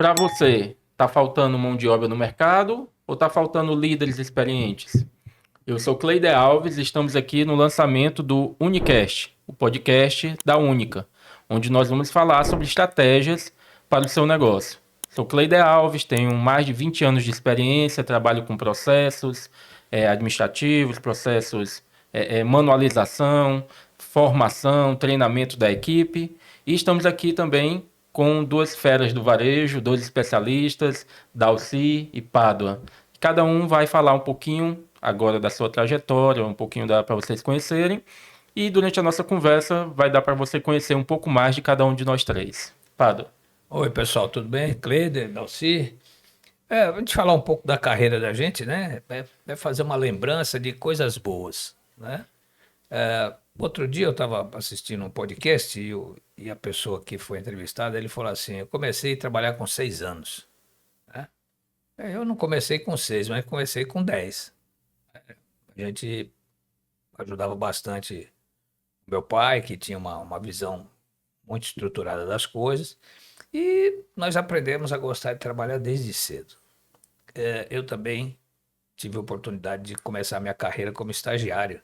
Para você, está faltando mão de obra no mercado ou está faltando líderes experientes? Eu sou Cleide Alves e estamos aqui no lançamento do Unicast, o podcast da Única, onde nós vamos falar sobre estratégias para o seu negócio. Sou Cleide Alves, tenho mais de 20 anos de experiência, trabalho com processos administrativos, processos manualização, formação, treinamento da equipe. E estamos aqui também com duas feras do varejo, dois especialistas, Dalci e Pádua. Cada um vai falar um pouquinho agora da sua trajetória, um pouquinho para vocês conhecerem. E durante a nossa conversa vai dar para você conhecer um pouco mais de cada um de nós três. Pádua. Oi, pessoal, tudo bem? Cleider, Dalci. Vamos falar um pouco da carreira da gente, né? É fazer uma lembrança de coisas boas, né? Outro dia eu estava assistindo um podcast e a pessoa que foi entrevistada, ele falou assim, eu comecei a trabalhar com 6 anos, né? Eu não comecei com 6, mas comecei com 10. A gente ajudava bastante meu pai, que tinha uma visão muito estruturada das coisas, e nós aprendemos a gostar de trabalhar desde cedo. Eu também tive a oportunidade de começar minha carreira como estagiário,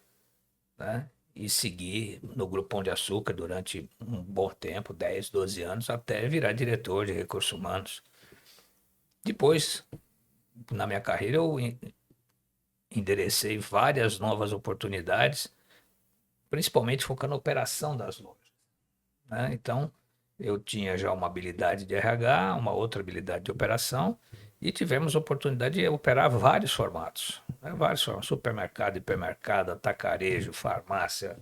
né? E seguir no Grupo Pão de Açúcar durante um bom tempo, 10, 12 anos, até virar diretor de recursos humanos. Depois, na minha carreira, eu enderecei várias novas oportunidades, principalmente focando na operação das lojas, né? Então, eu tinha já uma habilidade de RH, uma outra habilidade de operação, e tivemos a oportunidade de operar vários formatos, né? Vários formatos, supermercado, hipermercado, atacarejo, farmácia,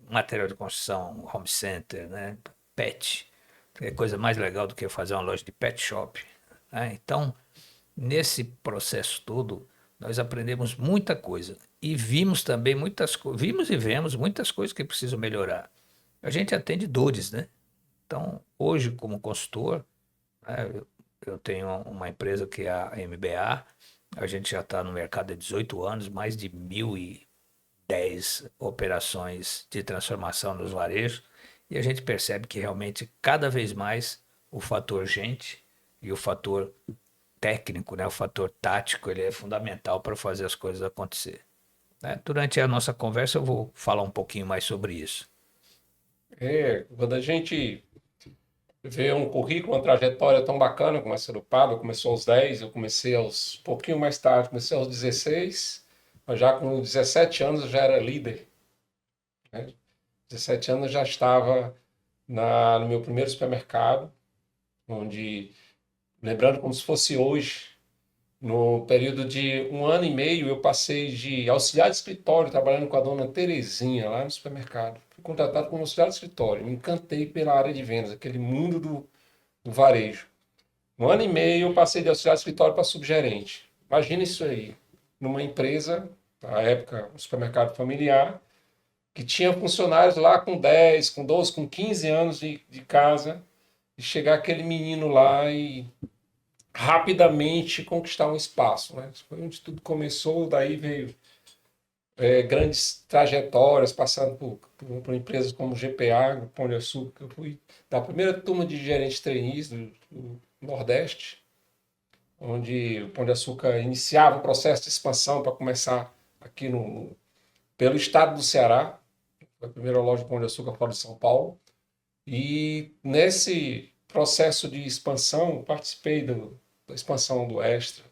material de construção, home center, né? Pet. É coisa mais legal do que fazer uma loja de pet shop, né? Então, nesse processo todo, nós aprendemos muita coisa e vimos também muitas coisas, vimos e vemos muitas coisas que precisam melhorar. A gente atende dores, né? Então, hoje, como consultor, né, eu tenho uma empresa que é a MBA, a gente já está no mercado há 18 anos, mais de 1.010 operações de transformação nos varejos, e a gente percebe que realmente cada vez mais o fator gente e o fator técnico, né, o fator tático, ele é fundamental para fazer as coisas acontecer, né? Durante a nossa conversa eu vou falar um pouquinho mais sobre isso. Quando a gente vê um currículo, uma trajetória tão bacana como essa do Pablo, começou aos 10, eu comecei aos um pouquinho mais tarde, comecei aos 16, mas já com 17 anos eu já era líder, né? 17 anos eu já estava no meu primeiro supermercado, onde, lembrando como se fosse hoje, no período de um ano e meio, eu passei de auxiliar de escritório, trabalhando com a dona Terezinha, lá no supermercado. Fui contratado como auxiliar de escritório. Me encantei pela área de vendas, aquele mundo do varejo. Um ano e meio, eu passei de auxiliar de escritório para subgerente. Imagina isso aí, numa empresa, na época, um supermercado familiar, que tinha funcionários lá com 10, com 12, com 15 anos de casa, e chegar aquele menino lá e rapidamente conquistar um espaço, né? Foi onde tudo começou, daí veio grandes trajetórias, passando por empresas como GPA, Pão de Açúcar. Eu fui da primeira turma de gerentes trainees do Nordeste, onde o Pão de Açúcar iniciava o processo de expansão para começar aqui pelo estado do Ceará, foi a primeira loja de Pão de Açúcar fora de São Paulo. E nesse processo de expansão, participei da expansão do Extra,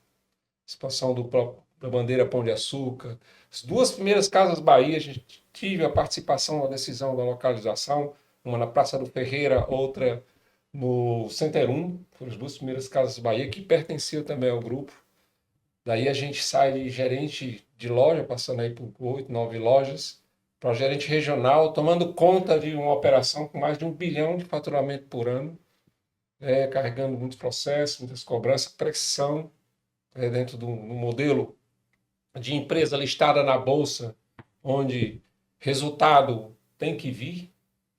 expansão da Bandeira Pão de Açúcar. As duas primeiras Casas Bahia, a gente tive a participação na decisão da localização, uma na Praça do Ferreira, outra no Center 1, foram as duas primeiras Casas Bahia, que pertenciam também ao grupo. Daí a gente sai de gerente de loja, passando aí por 8, 9 lojas, para gerente regional, tomando conta de uma operação com mais de 1 bilhão de faturamento por ano, carregando muitos processos, muitas cobranças, pressão, dentro do modelo de empresa listada na bolsa, onde resultado tem que vir,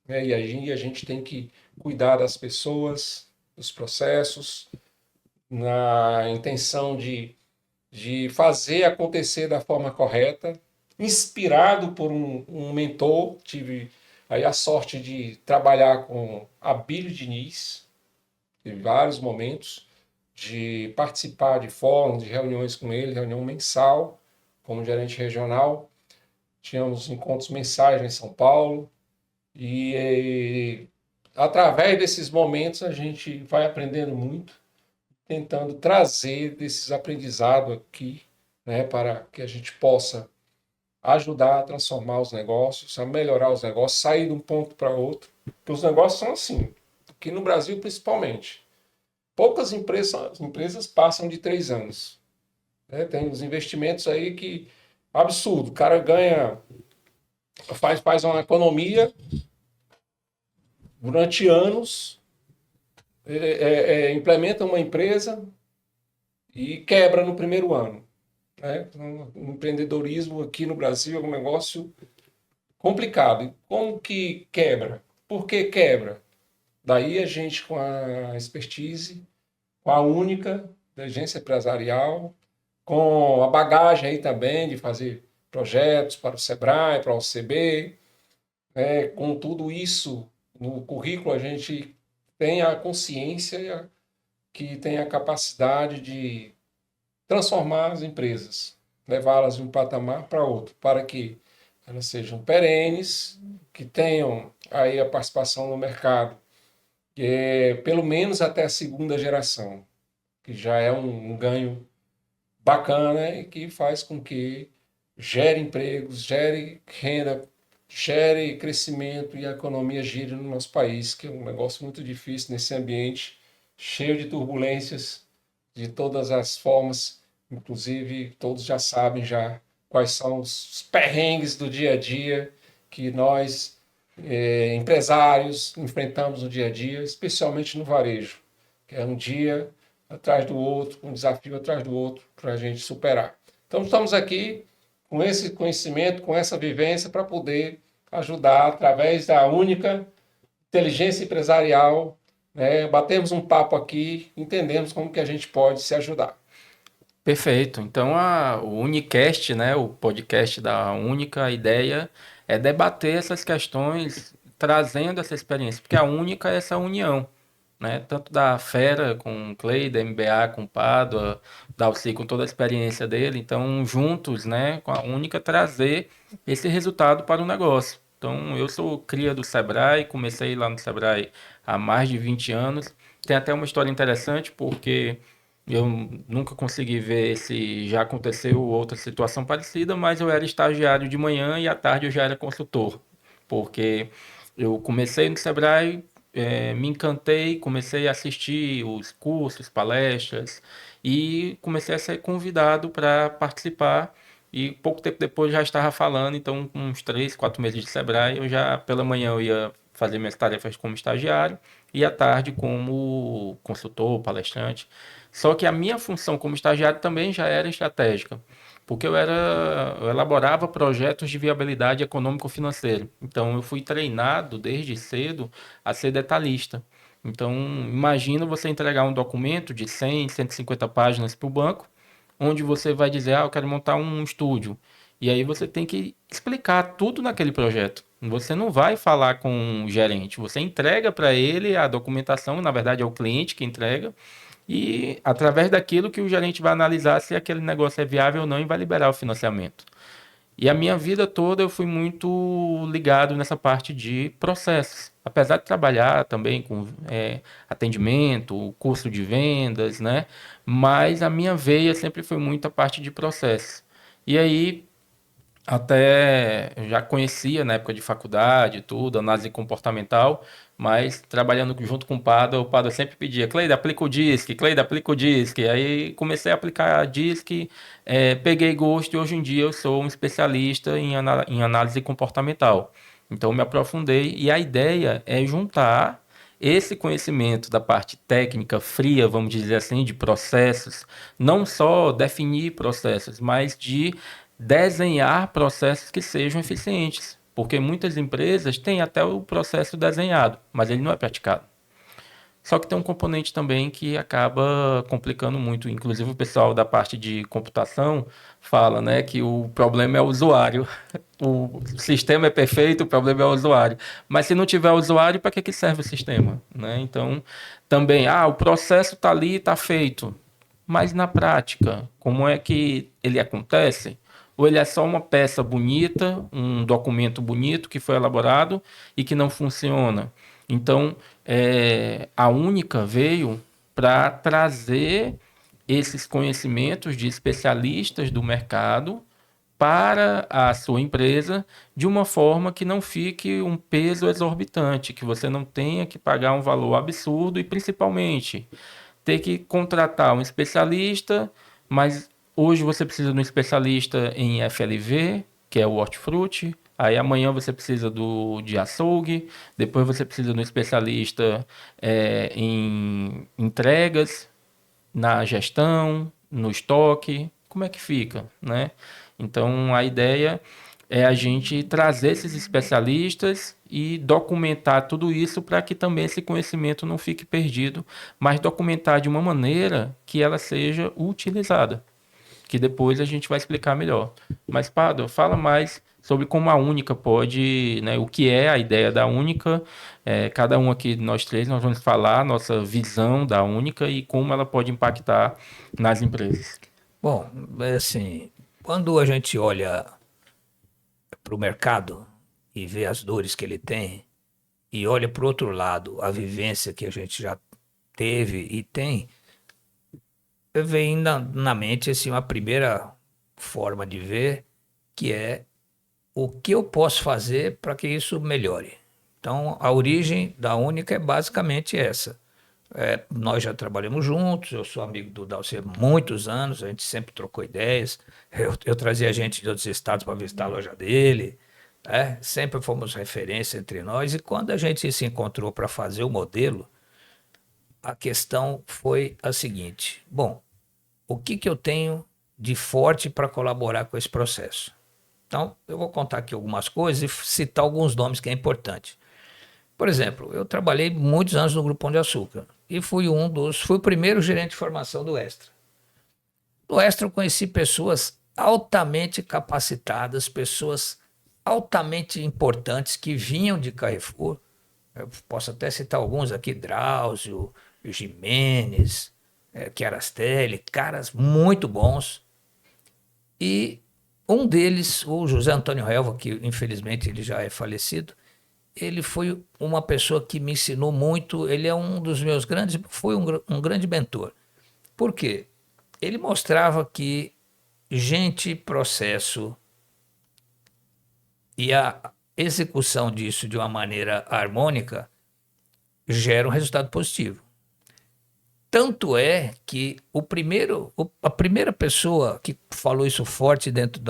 né? E aí a gente tem que cuidar das pessoas, dos processos, na intenção de fazer acontecer da forma correta, inspirado por um mentor. Tive aí a sorte de trabalhar com Abílio Diniz, Teve vários momentos de participar de fóruns, de reuniões com ele, reunião mensal, como gerente regional. Tínhamos encontros mensais em São Paulo. E através desses momentos a gente vai aprendendo muito, tentando trazer desses aprendizados aqui, né, para que a gente possa ajudar a transformar os negócios, a melhorar os negócios, sair de um ponto para outro. Porque os negócios são assim, aqui no Brasil principalmente. Poucas empresas passam de 3 anos. Né? Tem os investimentos aí que absurdo. O cara ganha, faz uma economia durante anos, implementa uma empresa e quebra no primeiro ano. Né? O empreendedorismo aqui no Brasil é um negócio complicado. E como que quebra? Por que quebra? Daí a gente, com a expertise, com a única inteligência empresarial, com a bagagem aí também de fazer projetos para o Sebrae, para o OCB, né? Com tudo isso no currículo, a gente tem a consciência que tem a capacidade de transformar as empresas, levá-las de um patamar para outro, para que elas sejam perenes, que tenham aí a participação no mercado, pelo menos até a segunda geração, que já é um ganho bacana e que faz com que gere empregos, gere renda, gere crescimento e a economia gire no nosso país, que é um negócio muito difícil nesse ambiente cheio de turbulências de todas as formas, inclusive todos já sabem já quais são os perrengues do dia a dia que nós, empresários, enfrentamos no dia a dia, especialmente no varejo, que é um dia atrás do outro, um desafio atrás do outro para a gente superar. Então estamos aqui com esse conhecimento, com essa vivência para poder ajudar através da única inteligência empresarial, né? Batemos um papo aqui, entendemos como que a gente pode se ajudar. Perfeito. Então, o Unicast, né, o podcast da Única, a ideia é debater essas questões, trazendo essa experiência, porque a Única é essa união, né, tanto da Fera com o Clay, da MBA com o Pádua, da Alci com toda a experiência dele, então, juntos, né, com a Única, trazer esse resultado para o negócio. Então, eu sou cria do Sebrae, comecei lá no Sebrae há mais de 20 anos. Tem até uma história interessante, porque eu nunca consegui ver se já aconteceu outra situação parecida, mas eu era estagiário de manhã e à tarde eu já era consultor, porque eu comecei no Sebrae, me encantei, comecei a assistir os cursos, palestras e comecei a ser convidado para participar. E pouco tempo depois já estava falando, então com uns 3, 4 meses de Sebrae, eu já pela manhã eu ia fazer minhas tarefas como estagiário e à tarde como consultor, palestrante. Só que a minha função como estagiário também já era estratégica, porque eu elaborava projetos de viabilidade econômico-financeira. Então eu fui treinado desde cedo a ser detalhista. Então imagina você entregar um documento de 100, 150 páginas para o banco, onde você vai dizer, eu quero montar um estúdio. E aí você tem que explicar tudo naquele projeto. Você não vai falar com o gerente, você entrega para ele a documentação, na verdade é o cliente que entrega, e através daquilo que o gerente vai analisar se aquele negócio é viável ou não e vai liberar o financiamento. E a minha vida toda eu fui muito ligado nessa parte de processos. Apesar de trabalhar também com atendimento, curso de vendas, né? Mas a minha veia sempre foi muito a parte de processos. E aí até eu já conhecia na época de faculdade, tudo, análise comportamental, mas trabalhando junto com o Pada sempre pedia, Cleide, aplica o DISC, Cleide, aplica o DISC. Aí comecei a aplicar a DISC, peguei gosto e hoje em dia eu sou um especialista em análise comportamental. Então me aprofundei e a ideia é juntar esse conhecimento da parte técnica fria, vamos dizer assim, de processos, não só definir processos, mas de desenhar processos que sejam eficientes, porque muitas empresas têm até o processo desenhado, mas ele não é praticado. Só que tem um componente também que acaba complicando muito. Inclusive o pessoal da parte de computação fala, né, que o problema é o usuário. O sistema é perfeito, o problema é o usuário. Mas se não tiver usuário, para que serve o sistema, né? Então, também, o processo está ali, está feito. Mas na prática, como é que ele acontece? Ou ele é só uma peça bonita, um documento bonito que foi elaborado e que não funciona? Então, a Única veio para trazer esses conhecimentos de especialistas do mercado para a sua empresa de uma forma que não fique um peso exorbitante, que você não tenha que pagar um valor absurdo e principalmente ter que contratar um especialista, mas hoje você precisa de um especialista em FLV, que é o hortifruti, aí amanhã você precisa de açougue, depois você precisa de um especialista em entregas, na gestão, no estoque, como é que fica, né? Então, a ideia é a gente trazer esses especialistas e documentar tudo isso para que também esse conhecimento não fique perdido, mas documentar de uma maneira que ela seja utilizada, que depois a gente vai explicar melhor. Mas, Pado, fala mais sobre como a Única pode, né, o que é a ideia da Única. Cada um aqui, nós três, nós vamos falar a nossa visão da Única e como ela pode impactar nas empresas. Bom, é assim, quando a gente olha para o mercado e vê as dores que ele tem, e olha para o outro lado a vivência que a gente já teve e tem, vem na mente assim, uma primeira forma de ver, que é o que eu posso fazer para que isso melhore. Então, a origem da Única é basicamente essa. Nós já trabalhamos juntos, eu sou amigo do Dalcy há muitos anos, a gente sempre trocou ideias. Eu trazia gente de outros estados para visitar a loja dele, né? Sempre fomos referência entre nós. E quando a gente se encontrou para fazer o modelo, a questão foi a seguinte: bom, o que eu tenho de forte para colaborar com esse processo? Então, eu vou contar aqui algumas coisas e citar alguns nomes que é importante. Por exemplo, eu trabalhei muitos anos no Grupo Pão de Açúcar e fui o primeiro gerente de formação do Extra. No Extra eu conheci pessoas altamente capacitadas, pessoas altamente importantes que vinham de Carrefour. Eu posso até citar alguns aqui: Drauzio, Jimenez, Chiarastelli, caras muito bons. E um deles, o José Antônio Helva, que infelizmente ele já é falecido, ele foi uma pessoa que me ensinou muito. Ele é um dos meus grandes, foi um grande mentor. Por quê? Ele mostrava que gente, processo e a execução disso de uma maneira harmônica gera um resultado positivo. Tanto é que a primeira pessoa que falou isso forte dentro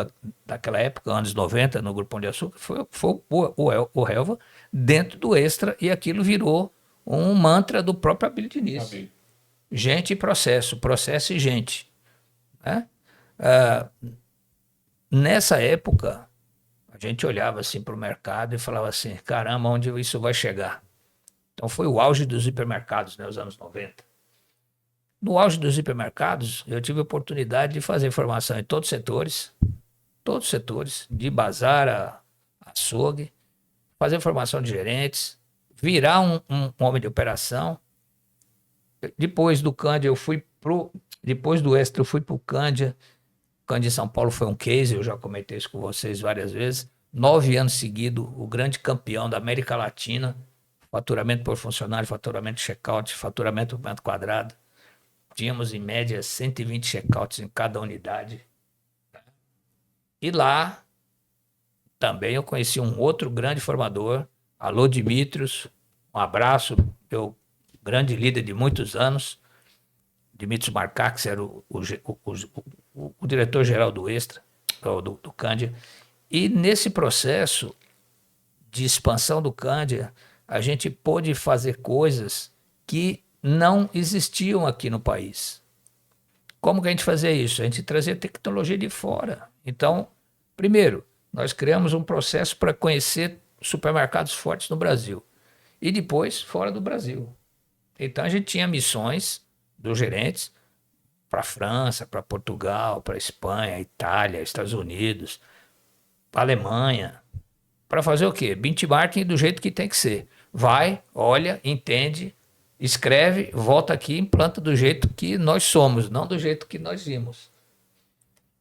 daquela época, anos 90, no Grupo Pão de Açúcar, foi o Helva, dentro do Extra, e aquilo virou um mantra do próprio Abílio Diniz. Gente e processo, processo e gente. Né? Nessa época, a gente olhava assim para o mercado e falava assim: caramba, onde isso vai chegar? Então foi o auge dos hipermercados, né, os anos 90. No auge dos hipermercados, eu tive a oportunidade de fazer formação em todos os setores, de bazar a açougue, fazer formação de gerentes, virar um homem de operação. Depois do Cândia, depois do Extra, eu fui para o Cândia. Cândia em São Paulo foi um case, eu já comentei isso com vocês várias vezes. 9 anos seguidos, o grande campeão da América Latina, faturamento por funcionário, faturamento de check-out, faturamento por metro quadrado. Tínhamos, em média, 120 checkouts em cada unidade. E lá também eu conheci um outro grande formador, alô Dimitrios, um abraço, meu grande líder de muitos anos, Dimitrios Marcax, era o diretor-geral do Extra, do Cândia. E nesse processo de expansão do Cândia, a gente pôde fazer coisas que não existiam aqui no país. Como que a gente fazia isso? A gente trazia tecnologia de fora. Então, primeiro, nós criamos um processo para conhecer supermercados fortes no Brasil. E depois, fora do Brasil. Então a gente tinha missões dos gerentes para França, para Portugal, para Espanha, Itália, Estados Unidos, Alemanha, para fazer o quê? Benchmarking do jeito que tem que ser. Vai, olha, entende, escreve, volta aqui e implanta do jeito que nós somos, não do jeito que nós vimos.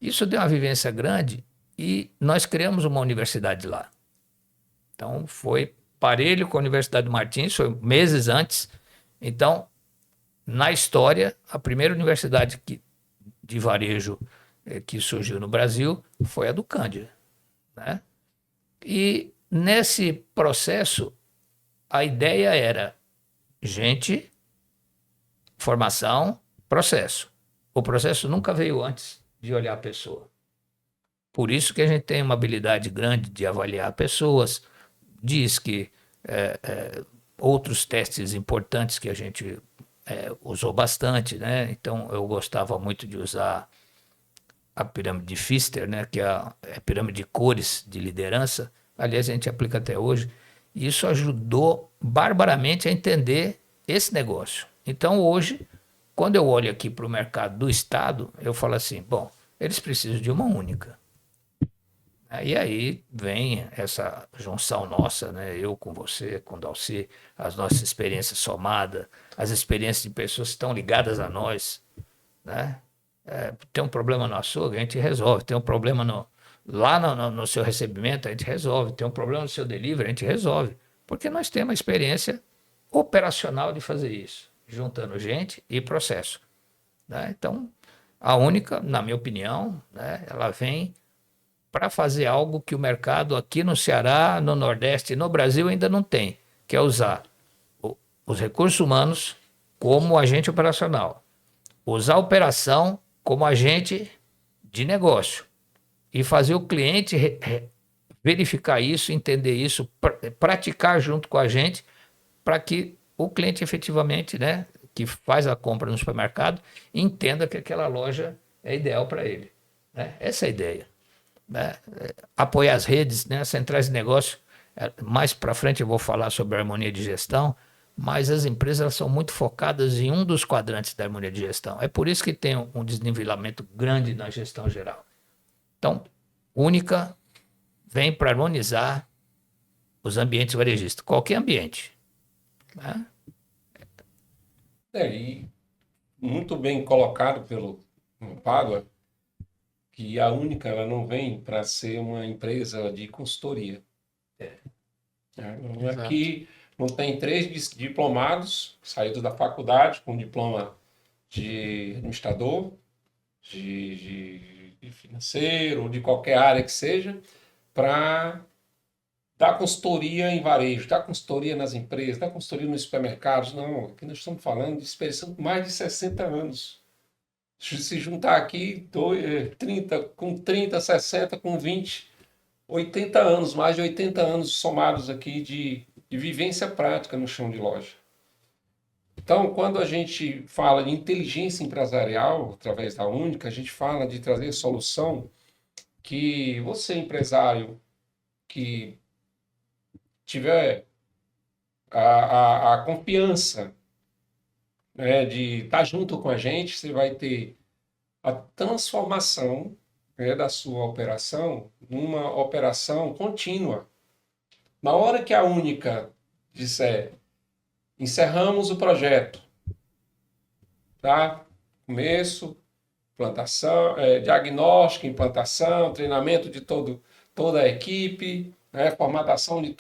Isso deu uma vivência grande e nós criamos uma universidade lá. Então foi parelho com a Universidade do Martins, foi meses antes. Então, na história, a primeira universidade de varejo que surgiu no Brasil foi a do Cândido, né? E nesse processo, a ideia era gente, formação, processo. O processo nunca veio antes de olhar a pessoa. Por isso que a gente tem uma habilidade grande de avaliar pessoas, diz que outros testes importantes que a gente usou bastante, né? Então eu gostava muito de usar a pirâmide de Pfister, né? Que é a pirâmide de cores de liderança. Aliás, a gente aplica até hoje. E isso ajudou barbaramente a entender esse negócio. Então hoje, quando eu olho aqui para o mercado do Estado, eu falo assim, bom, eles precisam de uma única. E aí vem essa junção nossa, né? Eu com você, com o Dalcy, as nossas experiências somadas, as experiências de pessoas que estão ligadas a nós, né? Tem um problema no açougue, a gente resolve. Tem um problema lá no seu recebimento, a gente resolve. Tem um problema no seu delivery, a gente resolve. Porque nós temos a experiência operacional de fazer isso, juntando gente e processo, né? Então, a única, na minha opinião, né, ela vem para fazer algo que o mercado aqui no Ceará, no Nordeste e no Brasil ainda não tem, que é usar os recursos humanos como agente operacional, usar a operação como agente de negócio e fazer o cliente verificar isso, entender isso, praticar junto com a gente para que o cliente efetivamente, né, que faz a compra no supermercado, entenda que aquela loja é ideal para ele, né? Essa é a ideia. Né? Apoiar as redes, né? As centrais de negócio. Mais para frente eu vou falar sobre a harmonia de gestão, mas as empresas elas são muito focadas em um dos quadrantes da harmonia de gestão. É por isso que tem um desnivelamento grande na gestão geral. Então, única vem para harmonizar os ambientes varejistas, qualquer ambiente. Né? E muito bem colocado pelo Pádua, que a única ela não vem para ser uma empresa de consultoria. Aqui não tem 3 diplomados saídos da faculdade com diploma de administrador, de financeiro, de qualquer área que seja, para dar consultoria em varejo, dar consultoria nas empresas, dar consultoria nos supermercados. Não, aqui nós estamos falando de experiência de mais de 60 anos. Se juntar aqui, 30, 60, com 20, 80 anos, mais de 80 anos somados aqui de vivência prática no chão de loja. Então, quando a gente fala de inteligência empresarial, através da Única, a gente fala de trazer solução que você, empresário, que tiver a confiança, né, de estar junto com a gente, você vai ter a transformação, né, da sua operação numa operação contínua. Na hora que a Única disser, encerramos o projeto, tá? Começo, implantação, diagnóstico, implantação, treinamento de toda a equipe, né? Formatação de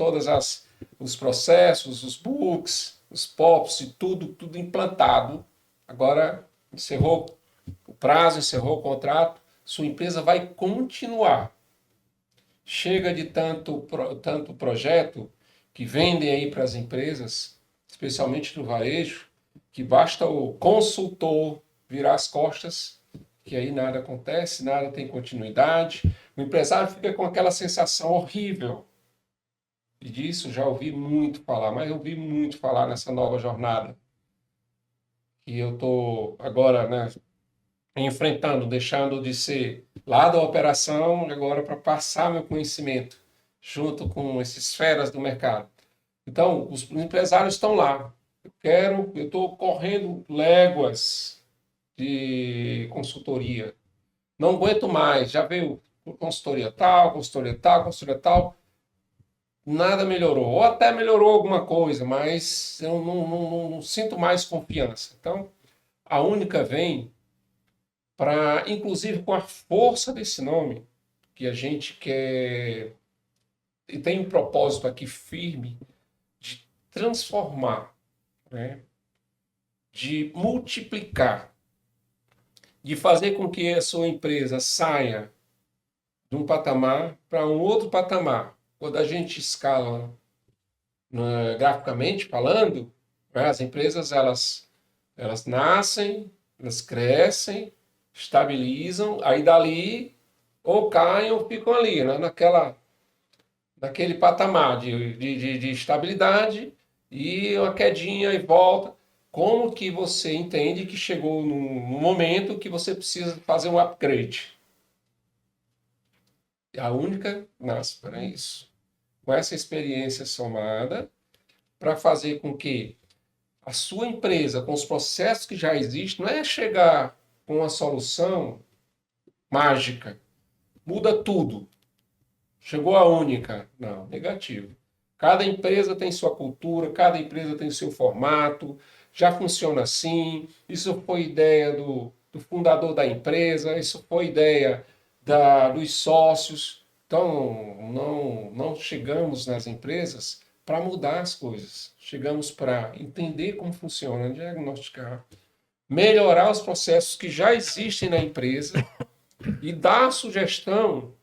os processos, os books, os POPs e tudo implantado. Agora encerrou o prazo, encerrou o contrato, sua empresa vai continuar. Chega de tanto projeto que vendem aí para as empresas, especialmente no varejo, que basta o consultor virar as costas, que aí nada acontece, nada tem continuidade. O empresário fica com aquela sensação horrível. E disso já ouvi muito falar, mas eu ouvi muito falar nessa nova jornada. E eu estou agora, né, enfrentando, deixando de ser lá da operação, agora para passar meu conhecimento junto com essas esferas do mercado. Então, os empresários estão lá. eu estou correndo léguas de consultoria. Não aguento mais, já veio consultoria tal, consultoria tal, consultoria tal. Nada melhorou, ou até melhorou alguma coisa, mas eu não sinto mais confiança. Então, a Única vem para, inclusive com a força desse nome, que a gente quer, e tem um propósito aqui firme de transformar, né? De multiplicar, de fazer com que a sua empresa saia de um patamar para um outro patamar. Quando a gente escala, né, graficamente falando, né, as empresas elas nascem, elas crescem, estabilizam, aí dali ou caem ou ficam ali, né, naquele patamar de estabilidade e uma quedinha e volta. Como que você entende que chegou no momento que você precisa fazer um upgrade? A Única nasce para isso. Com essa experiência somada, para fazer com que a sua empresa, com os processos que já existem, não é chegar com uma solução mágica, muda tudo. Chegou a Única. Não, negativo. Cada empresa tem sua cultura, cada empresa tem seu formato, já funciona assim. Isso foi ideia do fundador da empresa, isso foi ideia dos sócios. Então, não chegamos nas empresas para mudar as coisas. Chegamos para entender como funciona, diagnosticar, melhorar os processos que já existem na empresa e dar sugestão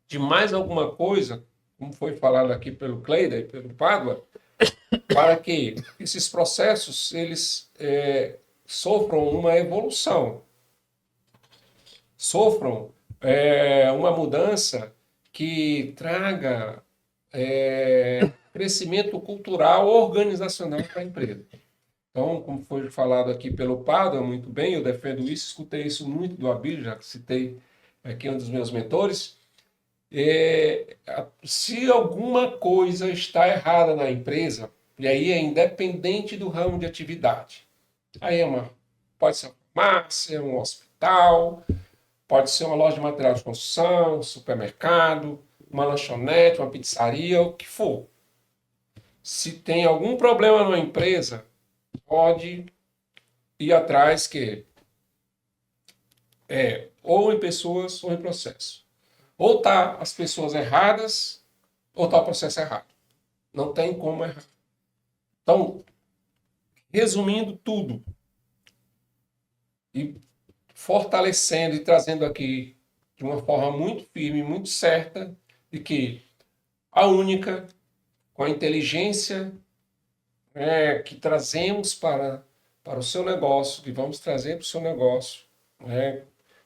de mais alguma coisa, como foi falado aqui pelo Cleider e pelo Pádua, para que esses processos eles sofram uma evolução, sofram uma mudança que traga crescimento cultural, organizacional para a empresa. Então, como foi falado aqui pelo Pádua, muito bem, eu defendo isso, escutei isso muito do Abílio, já que citei aqui um dos meus mentores. Se alguma coisa está errada na empresa, e aí é independente do ramo de atividade, aí pode ser uma farmácia, um hospital, pode ser uma loja de material de construção, um supermercado, uma lanchonete, uma pizzaria, o que for. Se tem algum problema numa empresa, pode ir atrás que ou em pessoas ou em processo. Ou tá as pessoas erradas, ou tá o processo errado. Não tem como errar. Então, resumindo tudo e fortalecendo e trazendo aqui de uma forma muito firme, muito certa, de que a Única, com a inteligência que trazemos para o seu negócio, que vamos trazer para o seu negócio,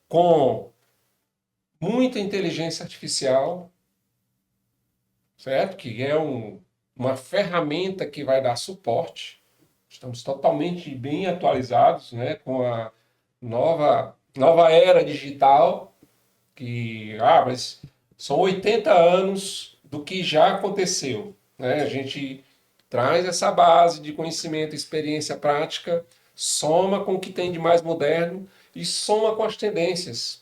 com muita inteligência artificial, certo? Que é uma ferramenta que vai dar suporte. Estamos totalmente bem atualizados, né, com a nova era digital, mas são 80 anos do que já aconteceu, né? A gente traz essa base de conhecimento, experiência prática, soma com o que tem de mais moderno e soma com as tendências.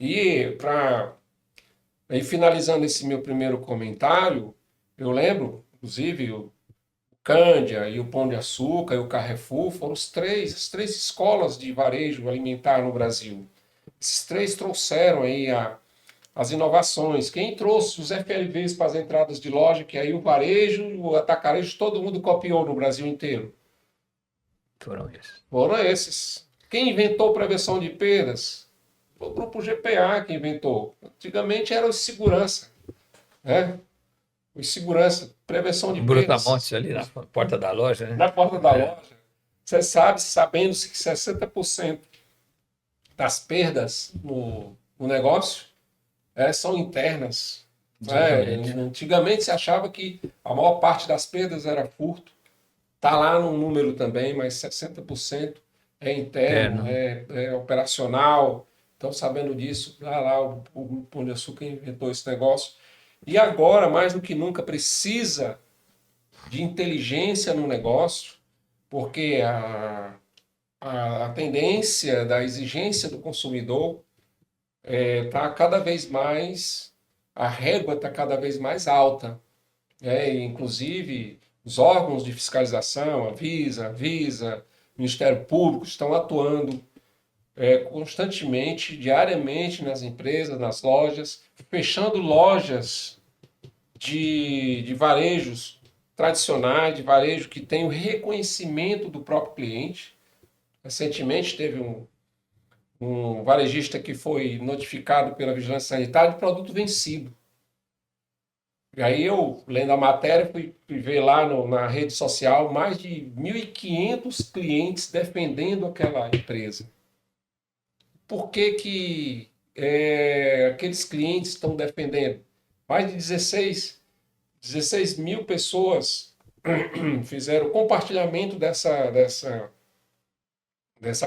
E finalizando esse meu primeiro comentário, eu lembro, inclusive, o Cândia e o Pão de Açúcar e o Carrefour foram as três escolas de varejo alimentar no Brasil. Esses três trouxeram aí as inovações. Quem trouxe os FLVs para as entradas de loja, que aí o varejo, o atacarejo, todo mundo copiou no Brasil inteiro. Foram esses. Quem inventou prevenção de perdas? Foi o grupo GPA que inventou. Antigamente era o segurança, né? O segurança, prevenção de perdas. Brutamontes ali na porta da loja, né? Na porta da loja. Você sabendo-se que 60% das perdas no negócio são internas. Antigamente se achava que a maior parte das perdas era furto. Está lá no número também, mas 60% é interno, é operacional. Então, sabendo disso, lá o Pão de Açúcar inventou esse negócio. E agora, mais do que nunca, precisa de inteligência no negócio, porque a tendência da exigência do consumidor está cada vez mais, a régua está cada vez mais alta, né? E, inclusive, os órgãos de fiscalização, a Visa, Ministério Público, estão atuando constantemente, diariamente nas empresas, nas lojas, fechando lojas de varejos tradicionais, de varejo que tem o reconhecimento do próprio cliente. Recentemente teve um varejista que foi notificado pela Vigilância Sanitária de produto vencido. E aí eu, lendo a matéria, fui ver lá na rede social mais de 1.500 clientes defendendo aquela empresa. Por que que aqueles clientes estão defendendo? Mais de 16 mil pessoas fizeram compartilhamento dessa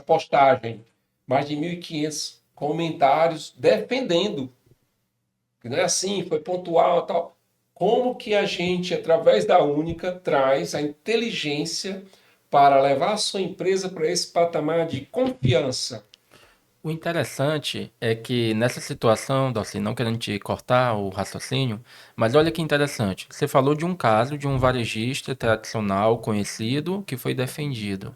postagem. Mais de 1.500 comentários defendendo. Que não é assim, foi pontual e tal. Como que a gente, através da Única, traz a inteligência para levar a sua empresa para esse patamar de confiança? O interessante é que nessa situação, Dalci, não querendo te cortar o raciocínio, mas olha que interessante. Você falou de um caso de um varejista tradicional conhecido que foi defendido.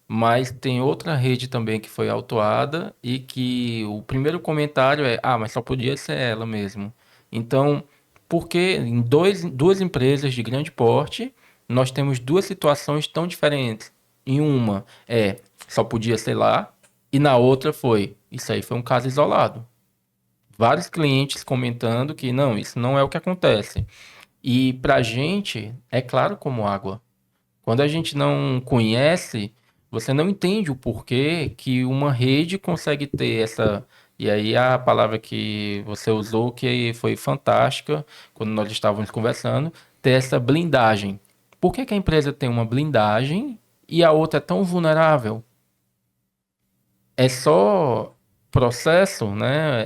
Mas tem outra rede também que foi autuada e que o primeiro comentário é: ah, mas só podia ser ela mesmo. Então, porque em duas empresas de grande porte, nós temos duas situações tão diferentes. Em uma só podia ser lá, e na outra isso aí foi um caso isolado. Vários clientes comentando que não, isso não é o que acontece. E pra gente, é claro como água. Quando a gente não conhece, você não entende o porquê que uma rede consegue ter essa. E aí a palavra que você usou, que foi fantástica, quando nós estávamos conversando, ter essa blindagem. Por que que a empresa tem uma blindagem e a outra é tão vulnerável? É só processo, né?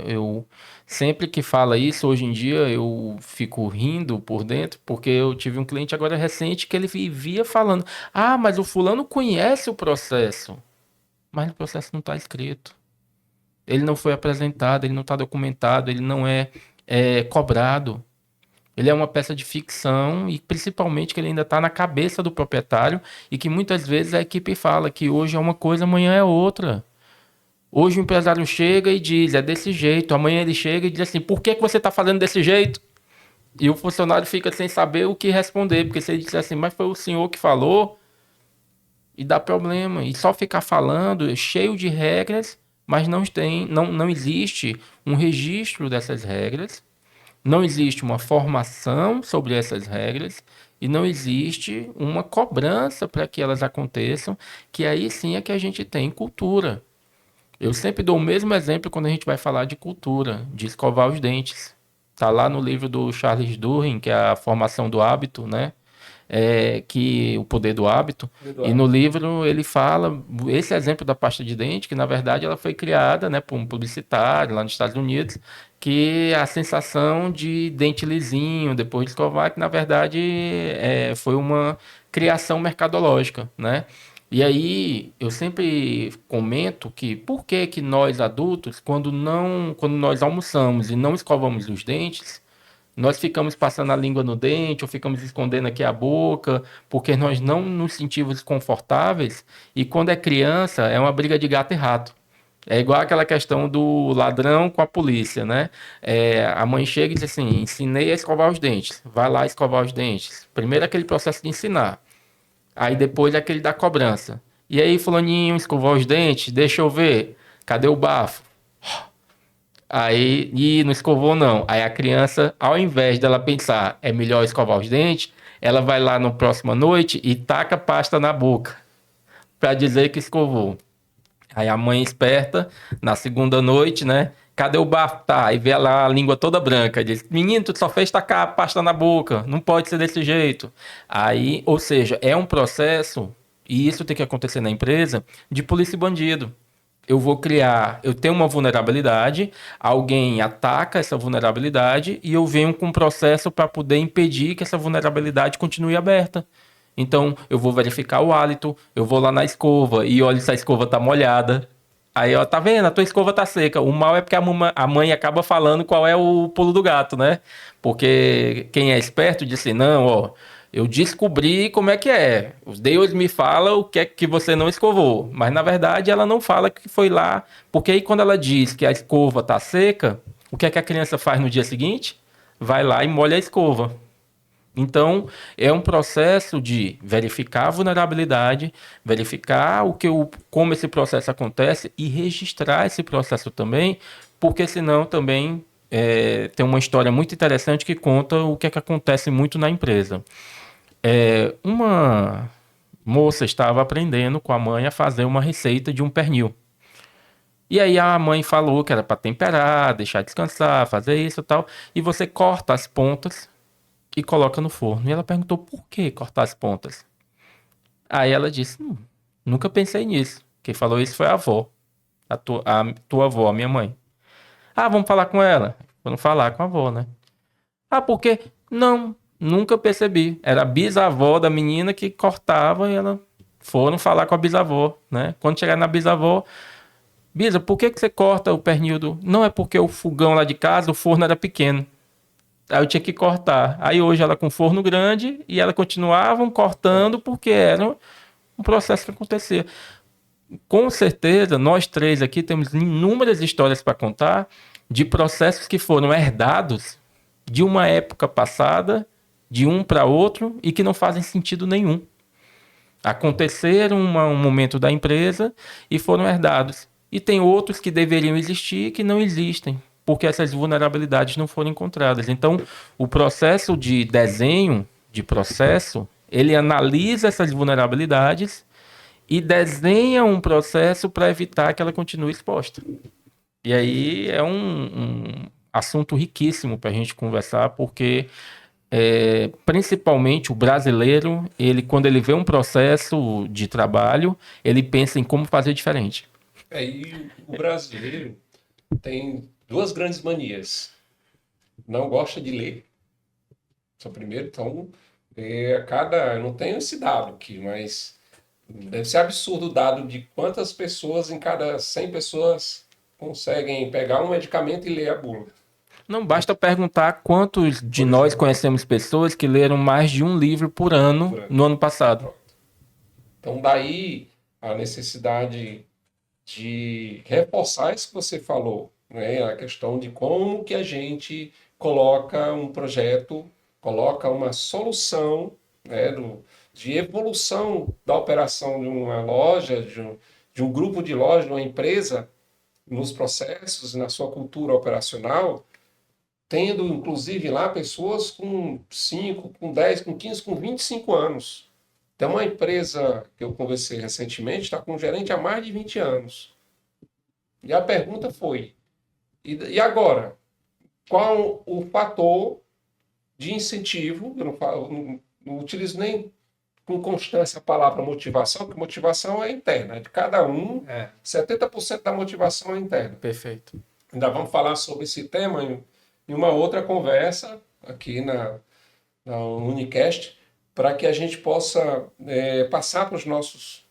Eu sempre que fala isso, hoje em dia, eu fico rindo por dentro, porque eu tive um cliente agora recente que ele vivia falando: ah, mas o fulano conhece o processo, mas o processo não está escrito. Ele não foi apresentado, ele não está documentado, ele não é cobrado. Ele é uma peça de ficção e principalmente que ele ainda está na cabeça do proprietário e que muitas vezes a equipe fala que hoje é uma coisa, amanhã é outra. Hoje o empresário chega e diz: é desse jeito. Amanhã ele chega e diz assim: por que que você está fazendo desse jeito? E o funcionário fica sem saber o que responder, porque se ele disser assim: mas foi o senhor que falou, e dá problema. E só ficar falando, cheio de regras, mas não existe um registro dessas regras, não existe uma formação sobre essas regras e não existe uma cobrança para que elas aconteçam, que aí sim é que a gente tem cultura. Eu sempre dou o mesmo exemplo quando a gente vai falar de cultura, de escovar os dentes. Tá lá no livro do Charles Duhigg, que é a formação do hábito, né? Que o poder do hábito. E no livro ele fala esse exemplo da pasta de dente, que na verdade ela foi criada, né, por um publicitário lá nos Estados Unidos, que a sensação de dente lisinho depois de escovar, que na verdade foi uma criação mercadológica, né? E aí eu sempre comento que por que que nós adultos, quando nós almoçamos e não escovamos os dentes, nós ficamos passando a língua no dente ou ficamos escondendo aqui a boca, porque nós não nos sentimos confortáveis e quando é criança é uma briga de gato e rato. É igual aquela questão do ladrão com a polícia, né? A mãe chega e diz assim: ensinei a escovar os dentes, vai lá escovar os dentes. Primeiro aquele processo de ensinar. Aí depois é aquele da cobrança. E aí, fulaninho, escovou os dentes? Deixa eu ver. Cadê o bafo? Aí, não escovou não. Aí a criança, ao invés dela pensar, é melhor escovar os dentes, ela vai lá na próxima noite e taca pasta na boca para dizer que escovou. Aí a mãe esperta, na segunda noite, né? Cadê o bafo? Tá, aí vê lá a língua toda branca. Diz: menino, tu só fez tacar a pasta na boca. Não pode ser desse jeito. Aí, ou seja, é um processo, e isso tem que acontecer na empresa, de polícia e bandido. eu tenho uma vulnerabilidade, alguém ataca essa vulnerabilidade e eu venho com um processo para poder impedir que essa vulnerabilidade continue aberta. Então, eu vou verificar o hálito, eu vou lá na escova e olho se a escova tá molhada. Aí, ó, tá vendo? A tua escova tá seca. O mal é porque a mãe acaba falando qual é o pulo do gato, né? Porque quem é esperto disse, não, ó, eu descobri como é que é. Os Deus me fala o que é que você não escovou. Mas, na verdade, ela não fala que foi lá. Porque aí, quando ela diz que a escova tá seca, o que é que a criança faz no dia seguinte? Vai lá e molha a escova. Então, é um processo de verificar a vulnerabilidade, verificar como esse processo acontece e registrar esse processo também, porque senão também tem uma história muito interessante que conta o que é que acontece muito na empresa. Uma moça estava aprendendo com a mãe a fazer uma receita de um pernil. E aí a mãe falou que era para temperar, deixar descansar, fazer isso e tal, e você corta as pontas e coloca no forno. E ela perguntou por que cortar as pontas. Aí ela disse: nunca pensei nisso. Quem falou isso foi a avó, a tua avó, a minha mãe. Ah, vamos falar com ela. Vamos falar com a avó, né? Ah, por quê? Não, nunca percebi. Era a bisavó da menina que cortava e ela foram falar com a bisavó, né? Quando chegar na bisavó, Bisa, por que você corta o pernil do... Não, é porque o fogão lá de casa, o forno era pequeno. Aí eu tinha que cortar. Aí hoje ela com forno grande e ela continuavam cortando porque era um processo que acontecia. Com certeza, nós três aqui temos inúmeras histórias para contar de processos que foram herdados de uma época passada, de um para outro e que não fazem sentido nenhum. Aconteceram um momento da empresa e foram herdados. E tem outros que deveriam existir que não existem, porque essas vulnerabilidades não foram encontradas. Então, o processo de desenho de processo, ele analisa essas vulnerabilidades e desenha um processo para evitar que ela continue exposta. E aí é um assunto riquíssimo para a gente conversar, porque principalmente o brasileiro, ele quando ele vê um processo de trabalho, ele pensa em como fazer diferente. E o brasileiro tem duas grandes manias. Não gosta de ler. Isso é o primeiro. Então, eu não tenho esse dado aqui, mas deve ser absurdo o dado de quantas pessoas em cada 100 pessoas conseguem pegar um medicamento e ler a bula. Não basta perguntar quantos de Por nós exemplo, conhecemos pessoas que leram mais de um livro por ano no ano passado. então, daí a necessidade de reforçar isso que você falou, né? A questão de como que a gente coloca um projeto, coloca uma solução, né, de evolução da operação de uma loja, de um grupo de lojas, de uma empresa, nos processos, na sua cultura operacional, tendo inclusive lá pessoas com 5, com 10, com 15, com 25 anos. Tem uma empresa que eu conversei recentemente, está com um gerente há mais de 20 anos. E a pergunta foi: e agora? Qual o fator de incentivo? Eu não utilizo nem com constância a palavra motivação, porque motivação é interna, é de cada um, 70% da motivação é interna. Perfeito. Ainda vamos falar sobre esse tema em uma outra conversa aqui na Unicast, para que a gente possa passar para os nossos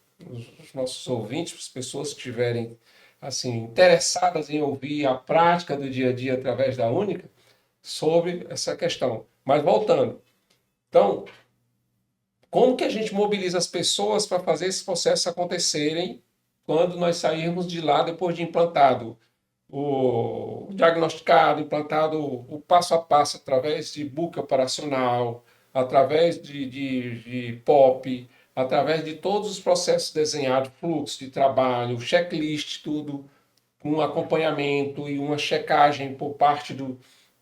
ouvintes, para as pessoas que estiverem assim, interessadas em ouvir a prática do dia a dia através da Única, sobre essa questão. Mas voltando, então, como que a gente mobiliza as pessoas para fazer esses processos acontecerem quando nós sairmos de lá depois de implantado o diagnosticado, implantado o passo a passo através de book operacional, através de POP, através de todos os processos desenhados, fluxo de trabalho, checklist, tudo, com um acompanhamento e uma checagem por parte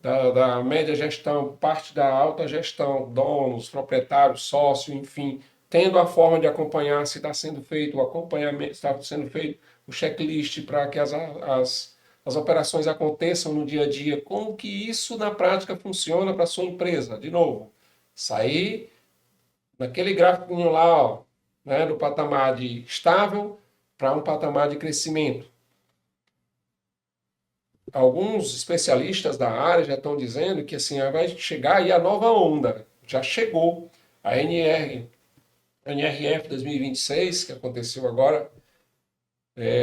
da média gestão, parte da alta gestão, donos, proprietários, sócio, enfim, tendo a forma de acompanhar se está sendo feito o acompanhamento, está sendo feito o checklist para que as operações aconteçam no dia a dia, como que isso na prática funciona para a sua empresa. De novo, sair naquele gráfico lá, ó, né, do patamar de estável para um patamar de crescimento. alguns especialistas da área já estão dizendo que assim, vai chegar aí a nova onda. Já chegou. A NRF 2026, que aconteceu agora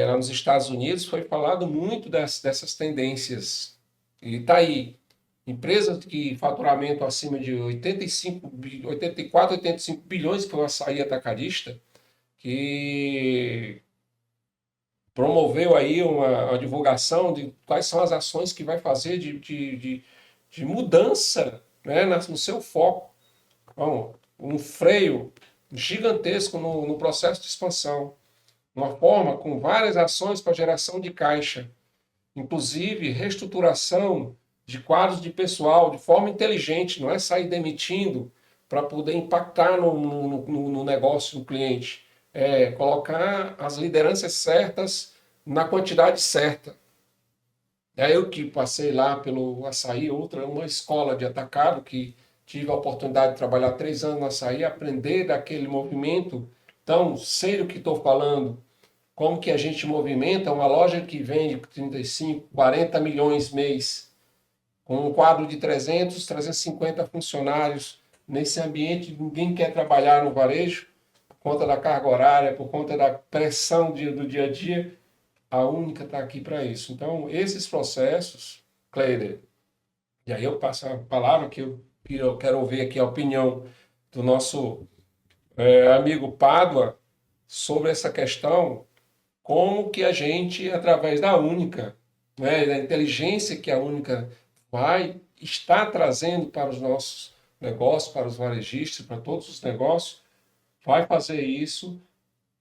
lá nos Estados Unidos, foi falado muito dessas tendências. E está aí. Empresas que faturamento acima de 84, 85 bilhões, que foi o açaí atacadista, que promoveu aí uma divulgação de quais são as ações que vai fazer de mudança, né, no seu foco. Bom, um freio gigantesco no processo de expansão. Uma forma com várias ações para geração de caixa, inclusive reestruturação de quadros de pessoal de forma inteligente, não é sair demitindo para poder impactar no negócio do cliente. É colocar as lideranças certas na quantidade certa. É eu que passei lá pelo açaí, uma escola de atacado, que tive a oportunidade de trabalhar 3 anos no açaí, aprender daquele movimento. Então, sei o que estou falando, como que a gente movimenta uma loja que vende 35, 40 milhões mês, com um quadro de 300, 350 funcionários. Nesse ambiente, ninguém quer trabalhar no varejo, por conta da carga horária, por conta da pressão do dia a dia. A Única está aqui para isso. Então, esses processos, Cleider, e aí eu passo a palavra que eu quero ouvir aqui a opinião do nosso amigo Pádua sobre essa questão, como que a gente, através da Única, né, da inteligência que a Única está trazendo para os nossos negócios, para os varejistas, para todos os negócios, vai fazer isso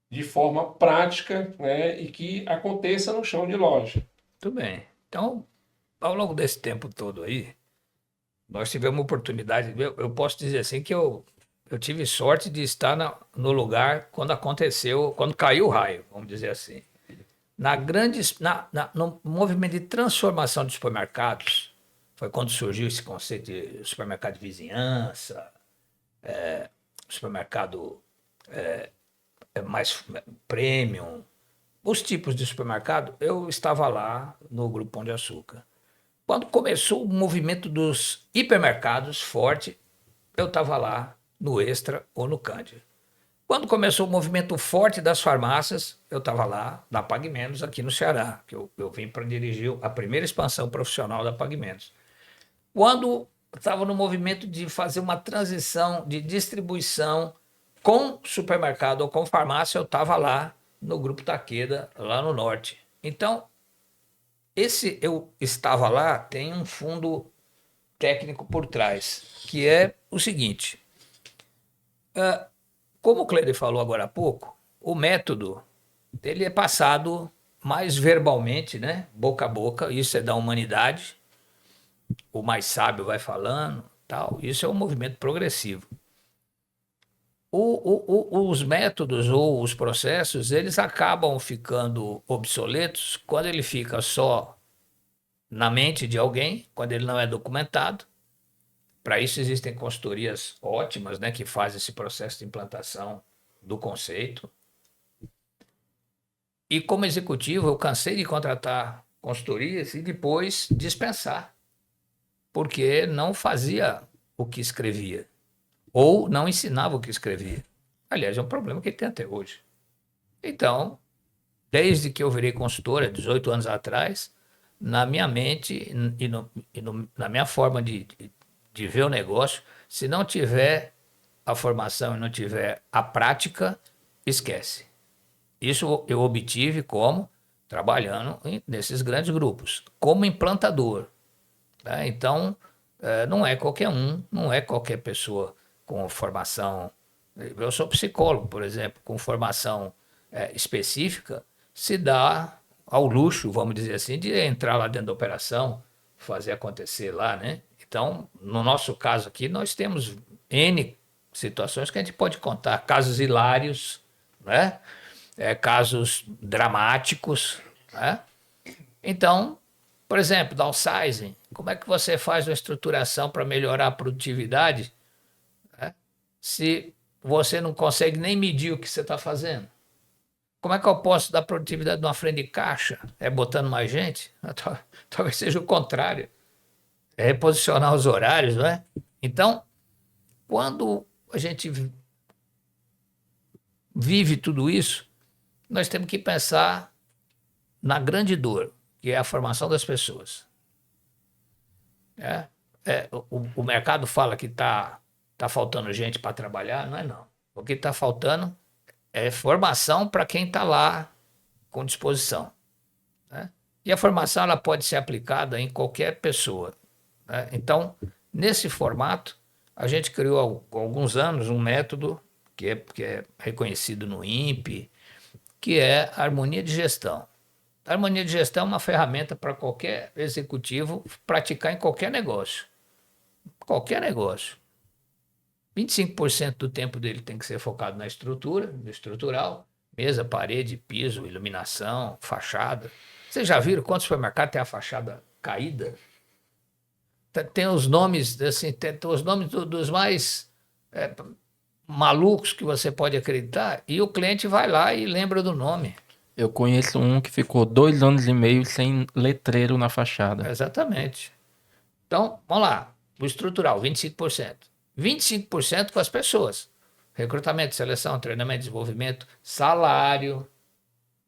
de forma prática, né, e que aconteça no chão de loja. Tudo bem. Então, ao longo desse tempo todo aí, nós tivemos oportunidade, eu posso dizer assim que eu tive sorte de estar no lugar quando aconteceu, quando caiu o raio, vamos dizer assim. No movimento de transformação de supermercados, foi quando surgiu esse conceito de supermercado de vizinhança, supermercado mais premium, os tipos de supermercado. Eu estava lá no Grupo Pão de Açúcar. Quando começou o movimento dos hipermercados forte, eu estava lá no Extra ou no Cândido. Quando começou o movimento forte das farmácias, eu estava lá na Pague Menos, aqui no Ceará, que eu vim para dirigir a primeira expansão profissional da Pague Menos. Quando estava no movimento de fazer uma transição de distribuição com supermercado ou com farmácia, eu estava lá no Grupo Takeda, lá no Norte. Então, esse eu estava lá tem um fundo técnico por trás, que é o seguinte. Como o Cleider falou agora há pouco, o método ele é passado mais verbalmente, né? Boca a boca, isso é da humanidade. O mais sábio vai falando, tal. Isso é um movimento progressivo. Os métodos ou os processos, eles acabam ficando obsoletos quando ele fica só na mente de alguém, quando ele não é documentado. Para isso existem consultorias ótimas, né, que fazem esse processo de implantação do conceito. E como executivo, eu cansei de contratar consultorias e depois dispensar, porque não fazia o que escrevia, ou não ensinava o que escrevia. Aliás, é um problema que tem até hoje. Então, desde que eu virei consultora, 18 anos atrás, na minha mente na minha forma de ver o negócio, se não tiver a formação e não tiver a prática, esquece. Isso eu obtive como trabalhando nesses grandes grupos, como implantador. Tá? Então, não é qualquer um, não é qualquer pessoa com formação. Eu sou psicólogo, por exemplo, com formação específica, se dá ao luxo, vamos dizer assim, de entrar lá dentro da operação, fazer acontecer lá, né? Então, no nosso caso aqui, nós temos N situações que a gente pode contar, casos hilários, né? Casos dramáticos, né? Então, por exemplo, downsizing, como é que você faz uma estruturação para melhorar a produtividade, né, se você não consegue nem medir o que você está fazendo? Como é que eu posso dar produtividade numa frente de caixa? É botando mais gente? Talvez seja o contrário. É reposicionar os horários, não é? Então, quando a gente vive tudo isso, nós temos que pensar na grande dor, que é a formação das pessoas. O mercado fala que tá faltando gente para trabalhar, não é não. O que está faltando é formação para quem está lá com disposição, né? E a formação ela pode ser aplicada em qualquer pessoa, né? Então, nesse formato, a gente criou há alguns anos um método que é reconhecido no INPE, que é a harmonia de gestão. A harmonia de gestão é uma ferramenta para qualquer executivo praticar em qualquer negócio. Qualquer negócio. 25% do tempo dele tem que ser focado na estrutura, no estrutural, mesa, parede, piso, iluminação, fachada. Vocês já viram quantos supermercados tem a fachada caída? Tem os nomes, assim, tem os nomes dos mais malucos que você pode acreditar, e o cliente vai lá e lembra do nome. Eu conheço um que ficou 2 anos e meio sem letreiro na fachada. Exatamente. Então, vamos lá. O estrutural, 25%. 25% com as pessoas. Recrutamento, seleção, treinamento, desenvolvimento, salário,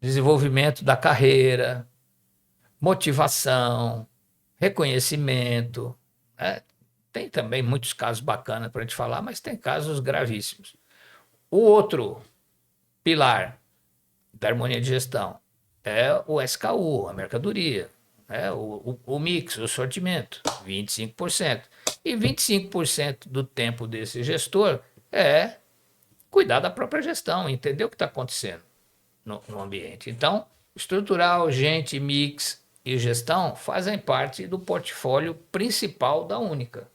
desenvolvimento da carreira, motivação, reconhecimento, né? Tem também muitos casos bacanas para a gente falar, mas tem casos gravíssimos. O outro pilar da harmonia de gestão é o SKU, a mercadoria, né? O mix, o sortimento, 25%. E 25% do tempo desse gestor é cuidar da própria gestão, entender o que está acontecendo no ambiente. Então, estrutural, gente, mix e gestão fazem parte do portfólio principal da Única,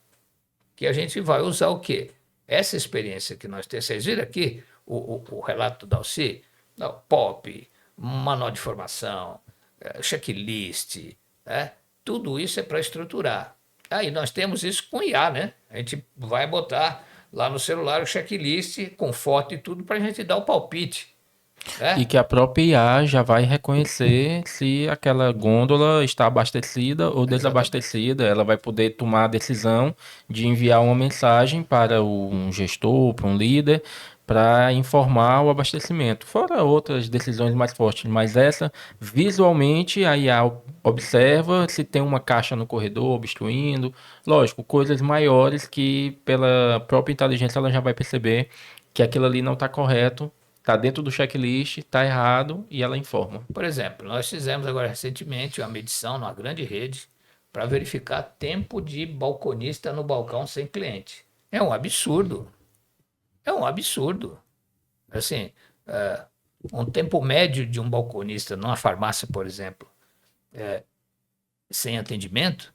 que a gente vai usar o quê? Essa experiência que nós temos. Vocês viram aqui o relato do Dalci? POP, manual de formação, checklist, né? Tudo isso é para estruturar. Aí nós temos isso com IA, né? A gente vai botar lá no celular o checklist com foto e tudo para a gente dar o palpite, né? E que a própria IA já vai reconhecer se aquela gôndola está abastecida ou desabastecida. Ela vai poder tomar a decisão de enviar uma mensagem para um gestor, para um líder, para informar o abastecimento. Fora outras decisões mais fortes, mas essa, visualmente, a IA observa se tem uma caixa no corredor obstruindo. Lógico, coisas maiores que pela própria inteligência ela já vai perceber que aquilo ali não está correto. Tá dentro do checklist, tá errado e ela informa. Por exemplo, nós fizemos agora recentemente uma medição numa grande rede para verificar tempo de balconista no balcão sem cliente. É um absurdo. É um absurdo. Assim, um tempo médio de um balconista numa farmácia, por exemplo, sem atendimento,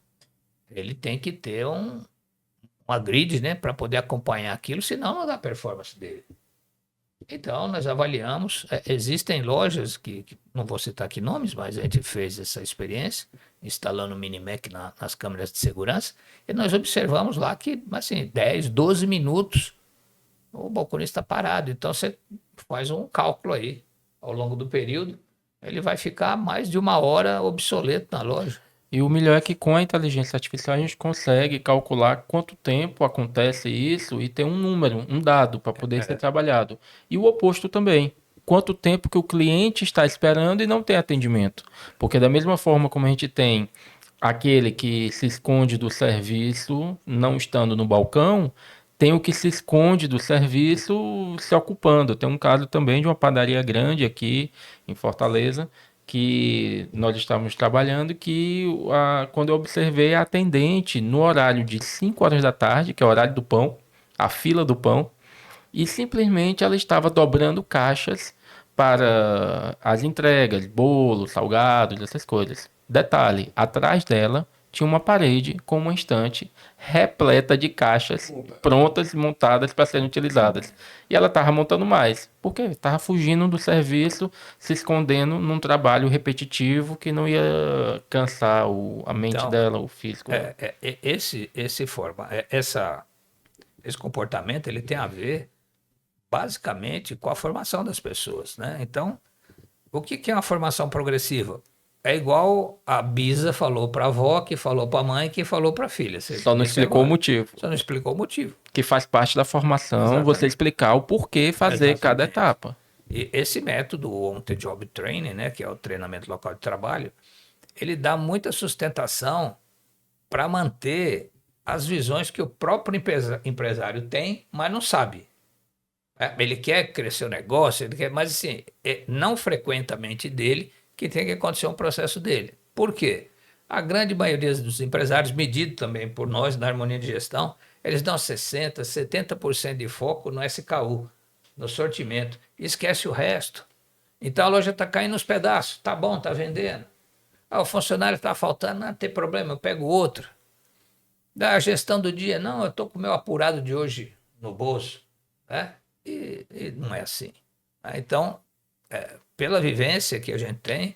ele tem que ter uma grid, né, para poder acompanhar aquilo, senão não dá performance dele. Então, nós avaliamos, existem lojas que não vou citar aqui nomes, mas a gente fez essa experiência, instalando o Minimac nas câmeras de segurança, e nós observamos lá que, assim, 10, 12 minutos, o balconista está parado. Então, você faz um cálculo aí, ao longo do período, ele vai ficar mais de 1 hora obsoleto na loja. E o melhor é que com a inteligência artificial a gente consegue calcular quanto tempo acontece isso e ter um número, um dado para poder ser trabalhado. E o oposto também. Quanto tempo que o cliente está esperando e não tem atendimento. Porque da mesma forma como a gente tem aquele que se esconde do serviço não estando no balcão, tem o que se esconde do serviço se ocupando. Tem um caso também de uma padaria grande aqui em Fortaleza, que nós estávamos trabalhando, que quando eu observei a atendente no horário de 5 horas da tarde, que é o horário do pão, a fila do pão, e simplesmente ela estava dobrando caixas para as entregas, bolos, salgados, essas coisas. Detalhe, atrás dela tinha uma parede com uma estante repleta de caixas prontas e montadas para serem utilizadas. E ela estava montando mais, porque estava fugindo do serviço, se escondendo num trabalho repetitivo que não ia cansar a mente Então, dela, o físico. Esse comportamento ele tem a ver basicamente com a formação das pessoas, né? Então, O que é uma formação progressiva? É igual a Bisa falou para a avó, que falou para a mãe, que falou para a filha. Você Só não disse explicou o agora. motivo. Só não explicou o motivo. Que faz parte da formação você Exatamente. explicar o porquê fazer cada Exatamente. etapa. E esse método, o On-the-Job Training, né, que é o treinamento local de trabalho, ele dá muita sustentação para manter as visões que o próprio empresário tem, mas não sabe. Ele quer crescer o negócio, ele quer, mas assim, não frequenta a mente dele que tem que acontecer um processo dele. Por quê? A grande maioria dos empresários, medido também por nós na harmonia de gestão, eles dão 60%, 70% de foco no SKU, no sortimento, e esquece o resto. Então a loja está caindo nos pedaços, tá bom, tá vendendo. O funcionário está faltando, não tem problema, eu pego outro. Da gestão do dia, não, eu estou com o meu apurado de hoje no bolso. Né? E não é assim. Então, pela vivência que a gente tem,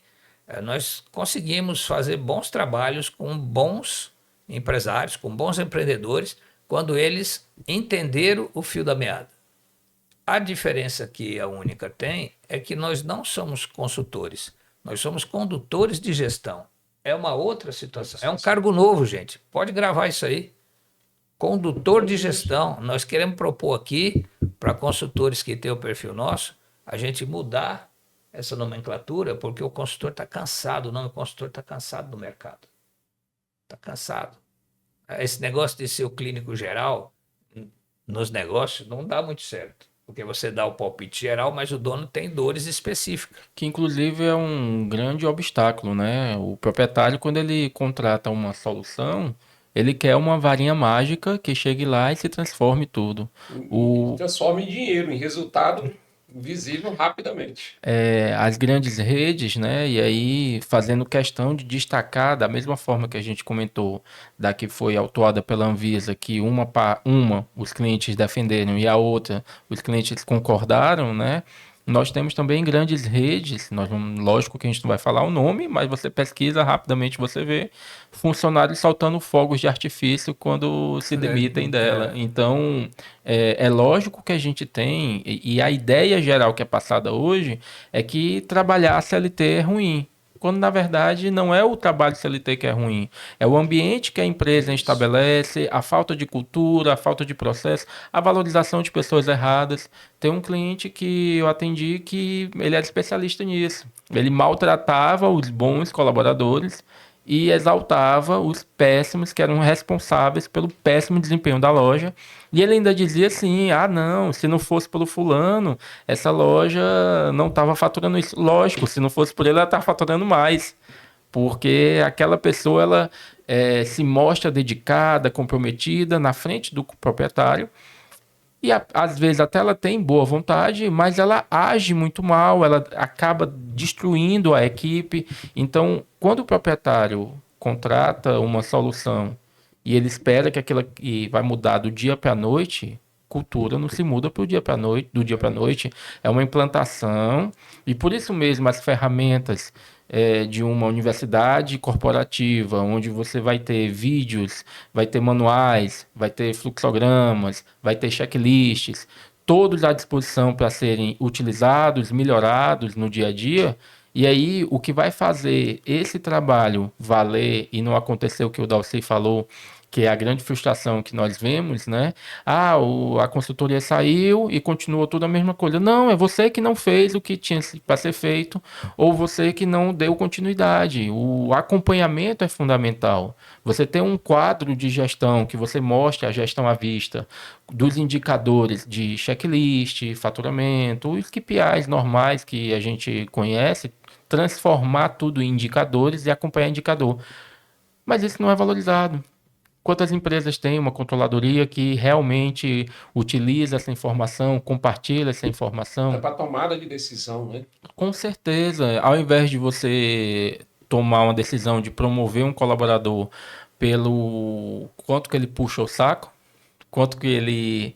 nós conseguimos fazer bons trabalhos com bons empresários, com bons empreendedores, quando eles entenderam o fio da meada. A diferença que a Única tem é que nós não somos consultores, nós somos condutores de gestão. É uma outra situação. É um cargo novo, gente. Pode gravar isso aí. Condutor de gestão. Nós queremos propor aqui, para consultores que têm o perfil nosso, a gente mudar essa nomenclatura, porque o consultor está cansado, não, o consultor está cansado do mercado. Está cansado. Esse negócio de ser o clínico geral nos negócios não dá muito certo. Porque você dá o palpite geral, mas o dono tem dores específicas. Que inclusive é um grande obstáculo, né? O proprietário, quando ele contrata uma solução, ele quer uma varinha mágica que chegue lá e se transforme tudo. E O, transforma em dinheiro, em resultado visível rapidamente. as grandes redes, né? E aí fazendo questão de destacar, da mesma forma que a gente comentou, da que foi autuada pela Anvisa, que uma os clientes defenderam e a outra os clientes concordaram, né? Nós temos também grandes redes, lógico que a gente não vai falar o nome, mas você pesquisa rapidamente, você vê funcionários soltando fogos de artifício quando se demitem dela. Então, é lógico que a gente tem, e a ideia geral que é passada hoje é que trabalhar CLT é ruim. Quando na verdade não é o trabalho CLT que é ruim, é o ambiente que a empresa Isso. estabelece, a falta de cultura, a falta de processo, a valorização de pessoas erradas. Tem um cliente que eu atendi que ele era especialista nisso. Ele maltratava os bons colaboradores e exaltava os péssimos que eram responsáveis pelo péssimo desempenho da loja. E ele ainda dizia assim: ah, não, se não fosse pelo fulano, essa loja não estava faturando isso. Lógico, se não fosse por ele, ela estava faturando mais. Porque aquela pessoa ela se mostra dedicada, comprometida na frente do proprietário e às vezes até ela tem boa vontade, mas ela age muito mal, ela acaba destruindo a equipe. Então, quando o proprietário contrata uma solução e ele espera que aquilo que vai mudar do dia para a noite, cultura não se muda pro dia para noite, do dia para a noite, é uma implantação e por isso mesmo as ferramentas de uma universidade corporativa, onde você vai ter vídeos, vai ter manuais, vai ter fluxogramas, vai ter checklists, todos à disposição para serem utilizados, melhorados no dia a dia. E aí, o que vai fazer esse trabalho valer e não acontecer o que o Dalcy falou, que é a grande frustração que nós vemos, né? Ah, a consultoria saiu e continuou tudo a mesma coisa. Não, é você que não fez o que tinha para ser feito ou você que não deu continuidade. O acompanhamento é fundamental. Você tem um quadro de gestão que você mostra a gestão à vista dos indicadores de checklist, faturamento, os KPIs normais que a gente conhece, transformar tudo em indicadores e acompanhar indicador. Mas isso não é valorizado. Quantas empresas têm uma controladoria que realmente utiliza essa informação, compartilha essa É informação? para tomada de decisão, né? Com certeza, ao invés de você tomar uma decisão de promover um colaborador pelo quanto que ele puxa o saco, quanto que ele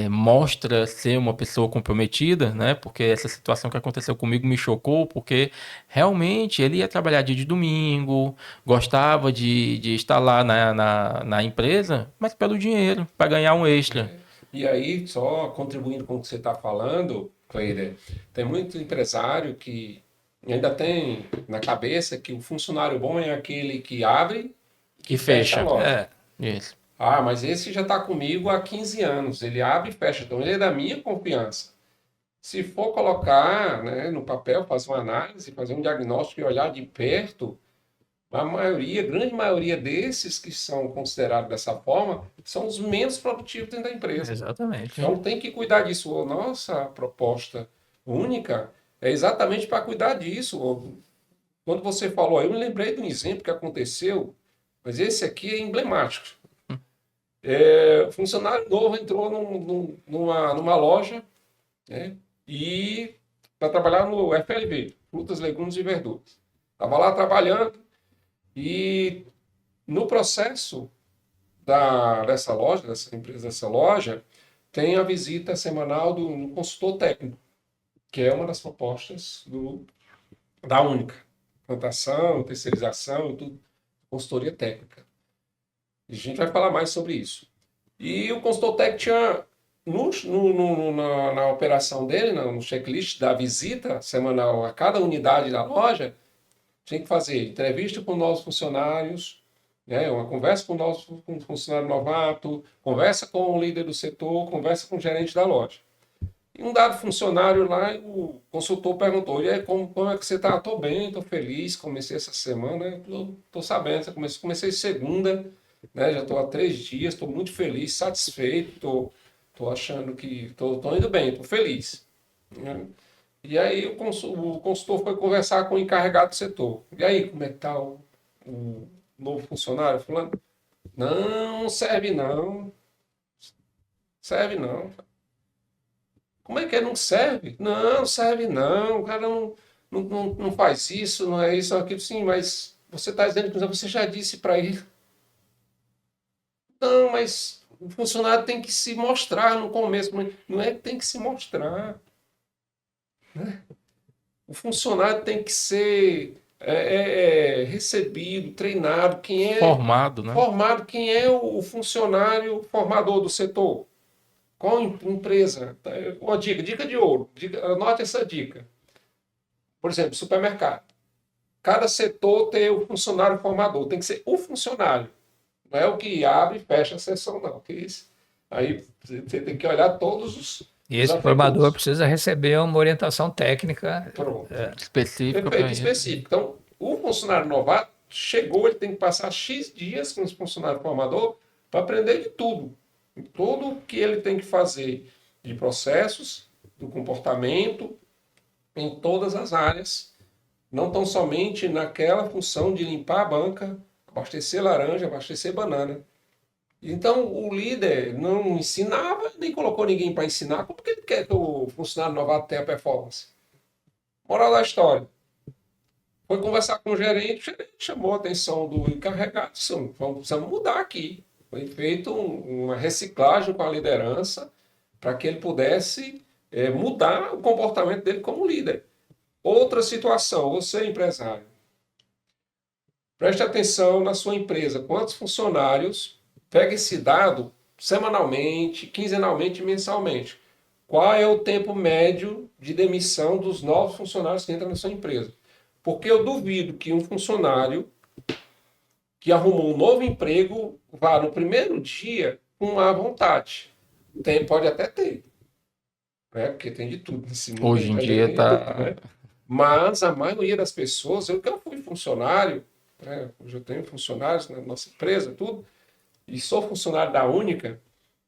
mostra ser uma pessoa comprometida, né? Porque essa situação que aconteceu comigo me chocou, porque realmente ele ia trabalhar dia de domingo, gostava de estar lá na empresa, mas pelo dinheiro, para ganhar um extra. E aí, só contribuindo com o que você está falando, Cleider, tem muito empresário que ainda tem na cabeça que o funcionário bom é aquele que abre Que e fecha a fecha. loja. Isso. Ah, mas esse já está comigo há 15 anos. Ele abre e fecha. Então, ele é da minha confiança. Se for colocar, né, no papel, fazer uma análise, fazer um diagnóstico e olhar de perto, a maioria, grande maioria desses que são considerados dessa forma, são os menos produtivos dentro da empresa. Exatamente. Então, tem que cuidar disso. A nossa proposta única é exatamente para cuidar disso. Quando você falou, eu me lembrei de um exemplo que aconteceu, mas esse aqui é emblemático. O funcionário novo entrou numa loja, né, e para trabalhar no FLV, frutas, legumes e verduras. Estava lá trabalhando e no processo dessa loja, dessa empresa, dessa loja, tem a visita semanal do consultor técnico, que é uma das propostas da Única. Plantação, terceirização e tudo, consultoria técnica. A gente vai falar mais sobre isso. E o consultor técnico tinha, na operação dele, no checklist da visita semanal a cada unidade da loja, tinha que fazer entrevista com novos funcionários, né, uma conversa com o funcionário novato, conversa com o líder do setor, conversa com o gerente da loja. E um dado funcionário lá, o consultor perguntou, e aí, como é que você está? Estou bem, estou feliz, comecei essa semana, estou sabendo, comecei segunda, né, já estou há 3 dias, estou muito feliz, satisfeito, estou achando que estou indo bem, estou feliz. Né? E aí o consultor foi conversar com o encarregado do setor. E aí, como é que está o novo funcionário? Falando, não serve não, serve não. Como é que é? Não serve? Não, serve não. O cara não faz isso, não é isso, não é aquilo. Sim, mas você está dizendo que você já disse para ele. Não, mas o funcionário tem que se mostrar no começo. Não é que tem que se mostrar. Né? O funcionário tem que ser recebido, treinado. Quem é Formado, né? formado? Quem é o funcionário formador do setor? Qual empresa? Uma dica de ouro. Anote essa dica. Por exemplo, supermercado. Cada setor tem o funcionário formador. Tem que ser o funcionário. Não é o que abre e fecha a sessão, não. Que isso? Aí você tem que olhar todos E os esse formador atributos. precisa receber uma orientação técnica. Pronto. Específico para Perfeito, específico. Então, o funcionário novato chegou, ele tem que passar X dias com o funcionário formador para aprender de tudo. Tudo que ele tem que fazer de processos, do comportamento, em todas as áreas, não tão somente naquela função de limpar a banca, abastecer laranja, abastecer banana. Então, o líder não ensinava, nem colocou ninguém para ensinar, como que ele quer que o funcionário novato tenha performance? Moral da história. Foi conversar com o gerente chamou a atenção do encarregado, disse, precisamos mudar aqui. Foi feita uma reciclagem com a liderança para que ele pudesse mudar o comportamento dele como líder. Outra situação, você empresário, preste atenção na sua empresa. Quantos funcionários? Pega esse dado semanalmente, quinzenalmente e mensalmente. Qual é o tempo médio de demissão dos novos funcionários que entram na sua empresa? Porque eu duvido que um funcionário que arrumou um novo emprego vá no primeiro dia com má vontade. Pode até ter, né? Porque tem de tudo nesse mundo. hoje em dia Tem de tudo, tá. né? Mas a maioria das pessoas, eu fui funcionário, né? Hoje eu tenho funcionários na nossa empresa, tudo, e sou funcionário da Única.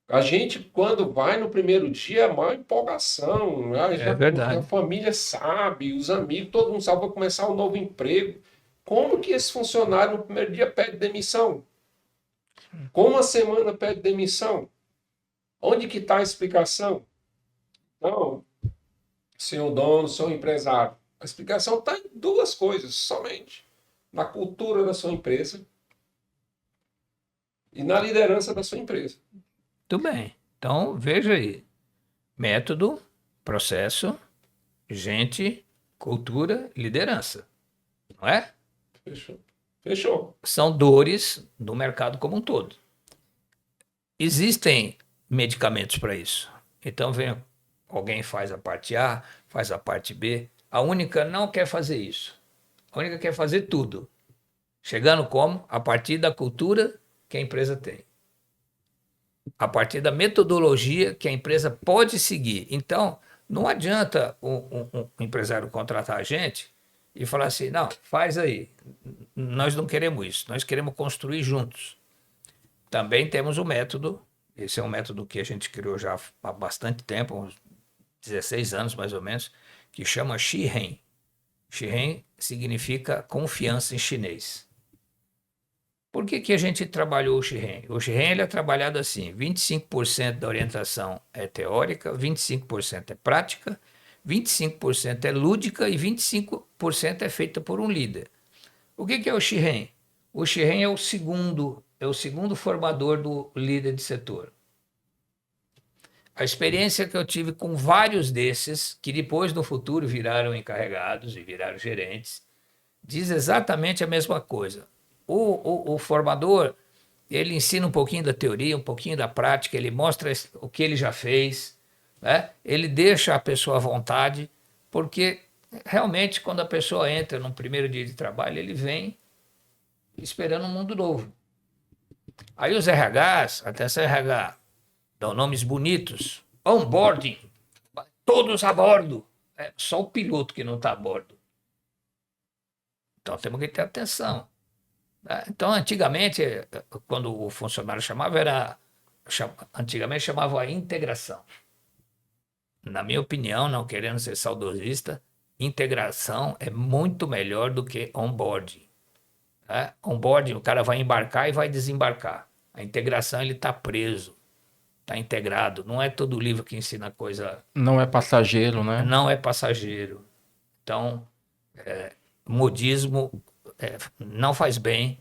A gente, quando vai no primeiro dia, é a maior empolgação, né? É A verdade. família sabe, os amigos, todo mundo sabe, vai começar um novo emprego. Como que esse funcionário no primeiro dia pede demissão? Como a semana pede demissão? Onde que está a explicação? Não, senhor dono, senhor empresário. A explicação está em duas coisas somente: na cultura da sua empresa e na liderança da sua empresa. Tudo bem. Então, veja aí. Método, processo, gente, cultura, liderança. Não é? Fechou? Fechou. São dores do mercado como um todo. Existem medicamentos para isso. Então, vem alguém faz a parte A, faz a parte B, A Única não quer fazer isso. A Única quer fazer tudo. Chegando como? A partir da cultura que a empresa tem. A partir da metodologia que a empresa pode seguir. Então, não adianta um empresário contratar a gente e falar assim, não, faz aí. Nós não queremos isso. Nós queremos construir juntos. Também temos o método. Esse é um método que a gente criou já há bastante tempo, uns 16 anos mais ou menos, que chama Shihen. Shihen significa confiança em chinês. Por que a gente trabalhou o Shihen? O Shihen ele é trabalhado assim, 25% da orientação é teórica, 25% é prática, 25% é lúdica e 25% é feita por um líder. O que é o Shihen? O Shihen é o segundo formador do líder de setor. A experiência que eu tive com vários desses, que depois no futuro viraram encarregados e viraram gerentes, diz exatamente a mesma coisa. O formador, ele ensina um pouquinho da teoria, um pouquinho da prática, ele mostra o que ele já fez, né? Ele deixa a pessoa à vontade, porque realmente quando a pessoa entra no primeiro dia de trabalho, ele vem esperando um mundo novo. Aí os RHs, atenção RH, dão nomes bonitos, onboarding, todos a bordo, só o piloto que não está a bordo. Então temos que ter atenção. Então, antigamente, quando o funcionário chamava, antigamente chamava a integração. Na minha opinião, não querendo ser saudosista, integração é muito melhor do que onboarding. Onboarding, o cara vai embarcar e vai desembarcar. A integração, ele está preso, está integrado. Não é todo livro que ensina coisa... Não é passageiro, né? Não é passageiro. Então, modismo... não faz bem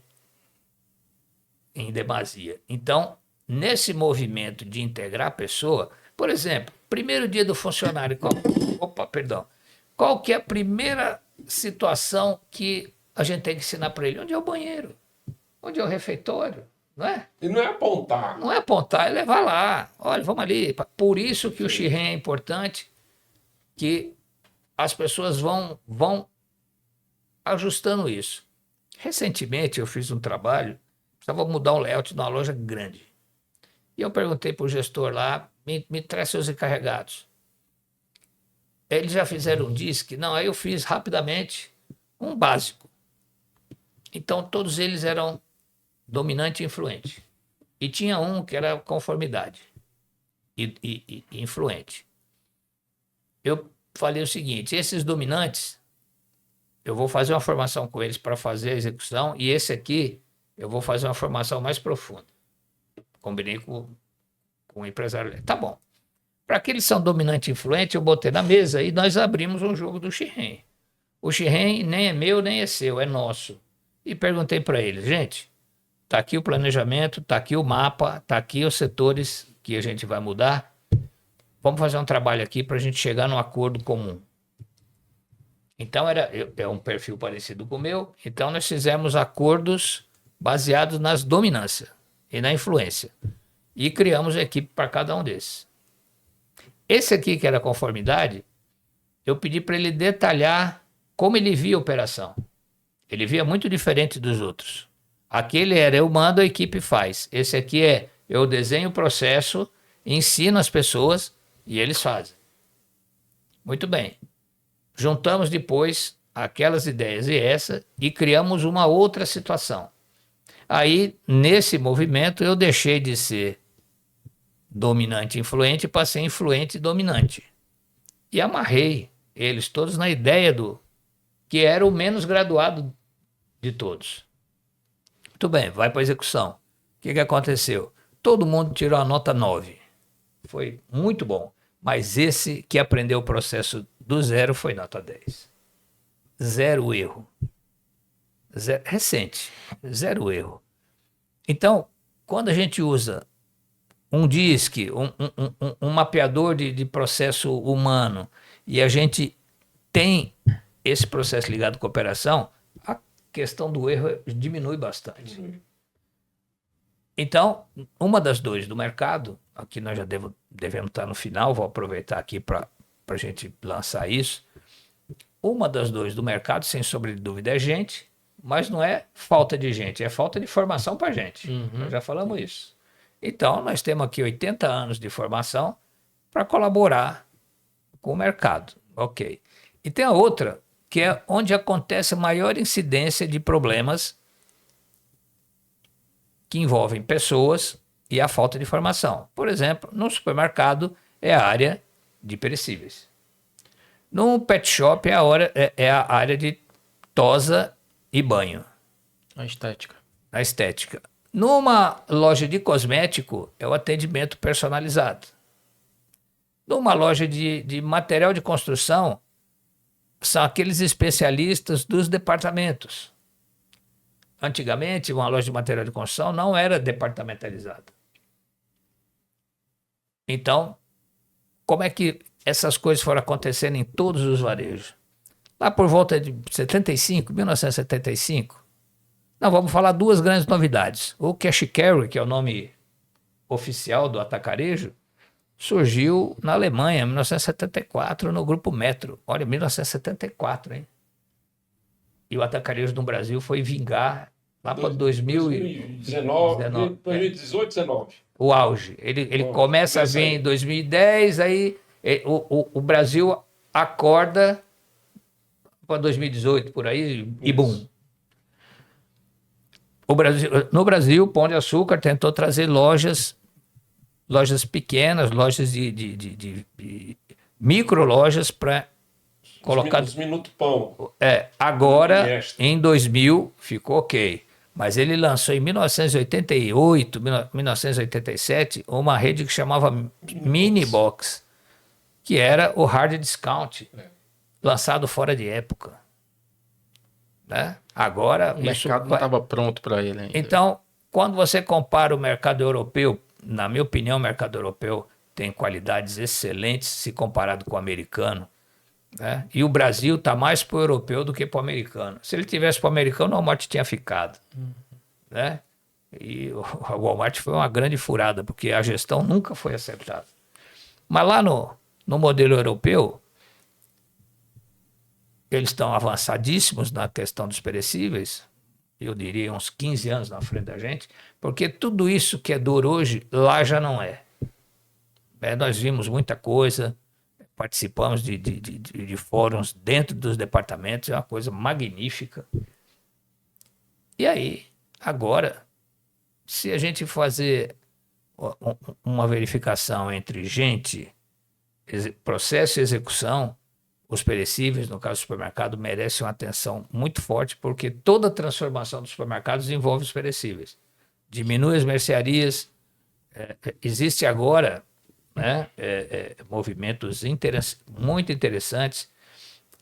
em demasia. Então, nesse movimento de integrar a pessoa, por exemplo, primeiro dia do funcionário, qual que é a primeira situação que a gente tem que ensinar para ele? Onde é o banheiro? Onde é o refeitório? Não é? E não é apontar. Não é apontar, é levar lá. Olha, vamos ali. Por isso que o Shihen é importante, que as pessoas vão ajustando isso. Recentemente eu fiz um trabalho, precisava mudar um layout de uma loja grande. E eu perguntei para o gestor lá, me traz seus encarregados. Eles já fizeram um disque? Não, aí eu fiz rapidamente um básico. Então todos eles eram dominante e influente. E tinha um que era conformidade e influente. Eu falei o seguinte, esses dominantes... eu vou fazer uma formação com eles para fazer a execução e esse aqui eu vou fazer uma formação mais profunda. Combinei com o empresário. Tá bom. Para que eles são dominante e influente, eu botei na mesa e nós abrimos um jogo do Shihen. O Shihen nem é meu, nem é seu, é nosso. E perguntei para eles, gente, tá aqui o planejamento, tá aqui o mapa, tá aqui os setores que a gente vai mudar. Vamos fazer um trabalho aqui para a gente chegar num acordo comum. Então, é um perfil parecido com o meu. Então, nós fizemos acordos baseados nas dominâncias e na influência. E criamos equipe para cada um desses. Esse aqui, que era a conformidade, eu pedi para ele detalhar como ele via a operação. Ele via muito diferente dos outros. Aquele era eu mando, a equipe faz. Esse aqui é eu desenho o processo, ensino as pessoas e eles fazem. Muito bem. Juntamos depois aquelas ideias e essa e criamos uma outra situação. Aí, nesse movimento, eu deixei de ser dominante e influente para ser influente e dominante. E amarrei eles todos na ideia do que era o menos graduado de todos. Muito bem, vai para a execução. O que aconteceu? Todo mundo tirou a nota 9. Foi muito bom. Mas esse que aprendeu o processo do zero foi nota 10. Zero erro. Recente. Zero erro. Então, quando a gente usa um DISC, um mapeador de processo humano, e a gente tem esse processo ligado com a operação, a questão do erro diminui bastante. Então, uma das dores do mercado, aqui nós já devemos estar no final, vou aproveitar aqui para a gente lançar isso. uma das duas do mercado, sem sombra de dúvida, é gente, mas não é falta de gente, é falta de formação para gente. Nós já falamos isso. Então, nós temos aqui 80 anos de formação para colaborar com o mercado. Ok. E tem a outra, que é onde acontece a maior incidência de problemas que envolvem pessoas e a falta de formação. Por exemplo, no supermercado é a área de perecíveis. No pet shop é a área de tosa e banho, A estética. a estética. Numa loja de cosmético é o atendimento personalizado. Numa loja de material de construção são aqueles especialistas dos departamentos. Antigamente, uma loja de material de construção não era departamentalizada. Então, como é que essas coisas foram acontecendo em todos os varejos? Lá por volta de 1975, nós vamos falar duas grandes novidades. O cash carry, que é o nome oficial do atacarejo, surgiu na Alemanha, em 1974, no Grupo Metro. Olha, 1974, hein? E o atacarejo no Brasil foi vingar lá para 2019, 2018, 19. O auge. Ele começa a vir em 2010, aí o Brasil acorda para 2018, por aí, e bum. No Brasil, Pão de Açúcar tentou trazer lojas pequenas, lojas de micro lojas para colocar. Os Minuto Pão. Agora, em 2000, ficou ok. Mas ele lançou em 1988, 1987, uma rede que chamava Mini Box, que era o hard discount, lançado fora de época. Né? Agora, O mercado não estava pronto para ele ainda. Então, quando você compara o mercado europeu, na minha opinião, o mercado europeu tem qualidades excelentes se comparado com o americano. Né? E o Brasil está mais para o europeu do que para o americano. Se ele tivesse para o americano, o Walmart tinha ficado. Né? E o Walmart foi uma grande furada, porque a gestão nunca foi acertada. Mas lá no modelo europeu, eles estão avançadíssimos na questão dos perecíveis, eu diria uns 15 anos na frente da gente, porque tudo isso que é dor hoje, lá já não é. Nós vimos muita coisa, participamos de fóruns dentro dos departamentos, é uma coisa magnífica. E aí, agora, se a gente fazer uma verificação entre gente, processo e execução, os perecíveis, no caso do supermercado, merecem uma atenção muito forte, porque toda transformação dos supermercados envolve os perecíveis. Diminui as mercearias, existe agora, né, movimentos muito interessantes,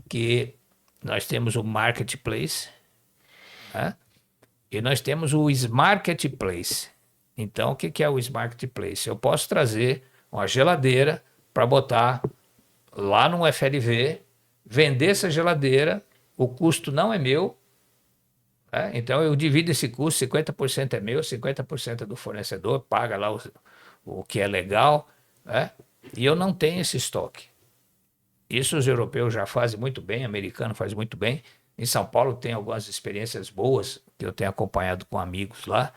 que nós temos o marketplace, né, e nós temos o Smarketplace. Então, o que é o Smarketplace? Eu posso trazer uma geladeira para botar lá no FLV, vender essa geladeira, o custo não é meu, né? Então eu divido esse custo, 50% é meu, 50% é do fornecedor, paga lá o que é legal, né? E eu não tenho esse estoque. Isso os europeus já fazem muito bem, o americano faz muito bem. Em São Paulo tem algumas experiências boas, que eu tenho acompanhado com amigos lá,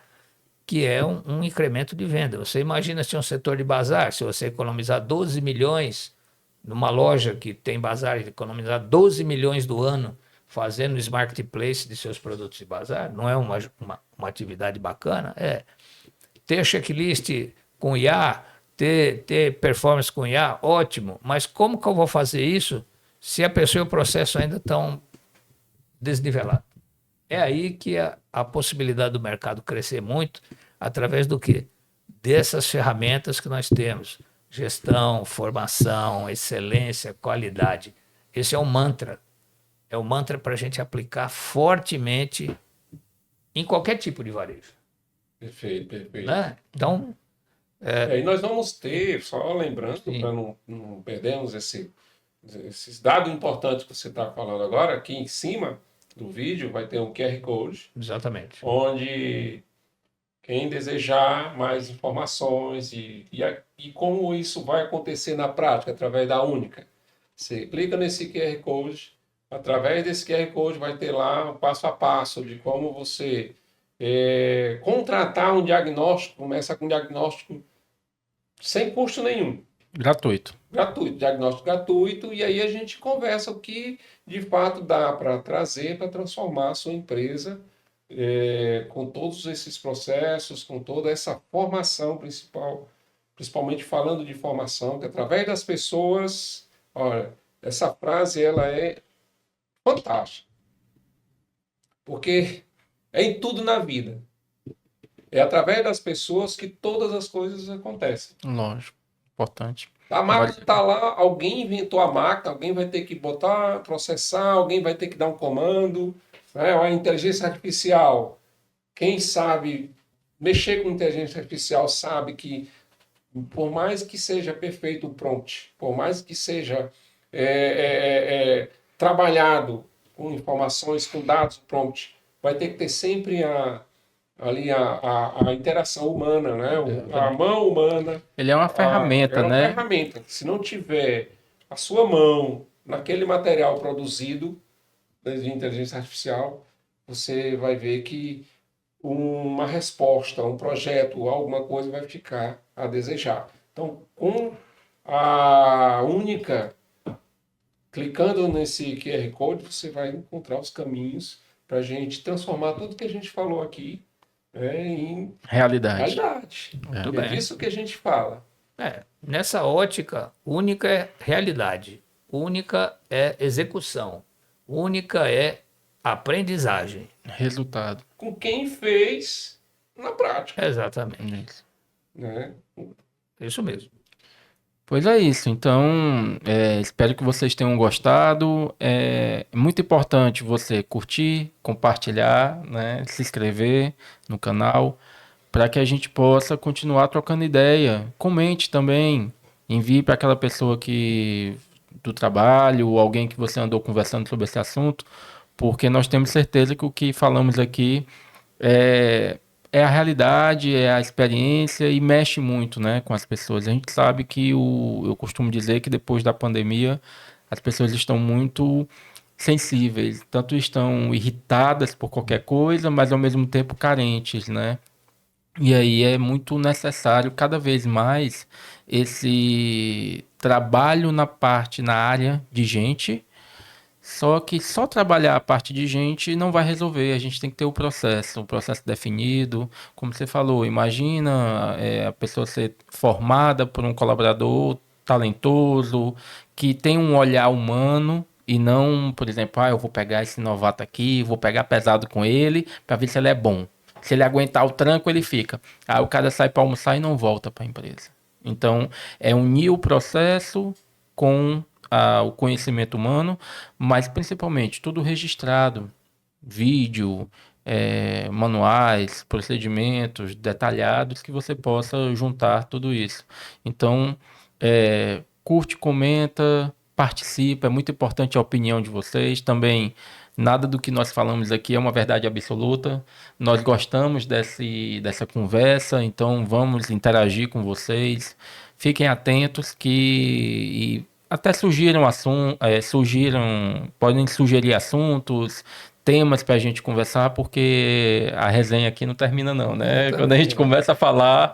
que é um incremento de venda. Você imagina se um setor de bazar, se você economizar 12 milhões numa loja que tem bazar, economizar 12 milhões do ano fazendo o marketplace de seus produtos de bazar, não é uma atividade bacana? Ter checklist com IA, ter performance com IA, ótimo, mas como que eu vou fazer isso se a pessoa e o processo ainda estão desnivelados? É aí que a possibilidade do mercado crescer muito, através do quê? Dessas ferramentas que nós temos. Gestão, formação, excelência, qualidade. Esse é um mantra. É um mantra para a gente aplicar fortemente em qualquer tipo de varejo. Perfeito, perfeito. Né? Então... E nós vamos ter, só lembrando, para não perdermos esses dados importantes que você está falando agora, aqui em cima do vídeo vai ter um QR Code. Exatamente. Onde quem desejar mais informações e como isso vai acontecer na prática, através da Única. Você clica nesse QR Code, Através desse QR Code vai ter lá o passo a passo de como você contratar um diagnóstico, começa com um diagnóstico sem custo nenhum. Gratuito. Gratuito, diagnóstico gratuito, e aí a gente conversa o que de fato dá para trazer para transformar a sua empresa com todos esses processos, com toda essa formação principal, principalmente falando de formação, que através das pessoas, olha, essa frase ela é fantástica, porque é em tudo na vida. É através das pessoas que todas as coisas acontecem. Lógico. Importante. A máquina está lá, alguém inventou a máquina, alguém vai ter que botar, processar, alguém vai ter que dar um comando. Né? A inteligência artificial, quem sabe mexer com inteligência artificial sabe que, por mais que seja perfeito o prompt, por mais que seja trabalhado com informações, com dados prompt, vai ter que ter sempre ali a interação humana, né? A mão humana. Ele é uma É ferramenta, uma né? ferramenta. Se não tiver a sua mão naquele material produzido de inteligência artificial, você vai ver que uma resposta, um projeto, alguma coisa vai ficar a desejar. Então, com a única, clicando nesse QR Code, você vai encontrar os caminhos para a gente transformar tudo que a gente falou aqui em Realidade. realidade. Muito É bem. disso que a gente fala. Nessa ótica, única é realidade, única é execução, única é aprendizagem. Resultado. Com quem fez na prática, Exatamente. Isso. né? Isso mesmo. Pois é isso. Então, espero que vocês tenham gostado. É muito importante você curtir, compartilhar, né? Se inscrever no canal para que a gente possa continuar trocando ideia. Comente também, envie para aquela pessoa que do trabalho, ou alguém que você andou conversando sobre esse assunto, porque nós temos certeza que o que falamos aqui é, é a realidade, é a experiência e mexe muito, né, com as pessoas. A gente sabe que eu costumo dizer que depois da pandemia as pessoas estão muito sensíveis, tanto estão irritadas por qualquer coisa, mas ao mesmo tempo carentes, né? E aí é muito necessário cada vez mais esse trabalho na área de gente. Só que só trabalhar a parte de gente não vai resolver. A gente tem que ter o processo definido. Como você falou, imagina a pessoa ser formada por um colaborador talentoso, que tem um olhar humano e não, por exemplo, eu vou pegar esse novato aqui, vou pegar pesado com ele para ver se ele é bom. Se ele aguentar o tranco, ele fica. Aí o cara sai para almoçar e não volta para a empresa. Então, é unir o processo com o conhecimento humano, mas principalmente tudo registrado, vídeo, manuais, procedimentos detalhados que você possa juntar tudo isso. Então, curte, comenta, participa, é muito importante a opinião de vocês. Também, nada do que nós falamos aqui é uma verdade absoluta. Nós gostamos dessa conversa, então vamos interagir com vocês. Fiquem atentos que até podem sugerir assuntos, temas para a gente conversar, porque a resenha aqui não termina não, né? Quando a gente começa a falar,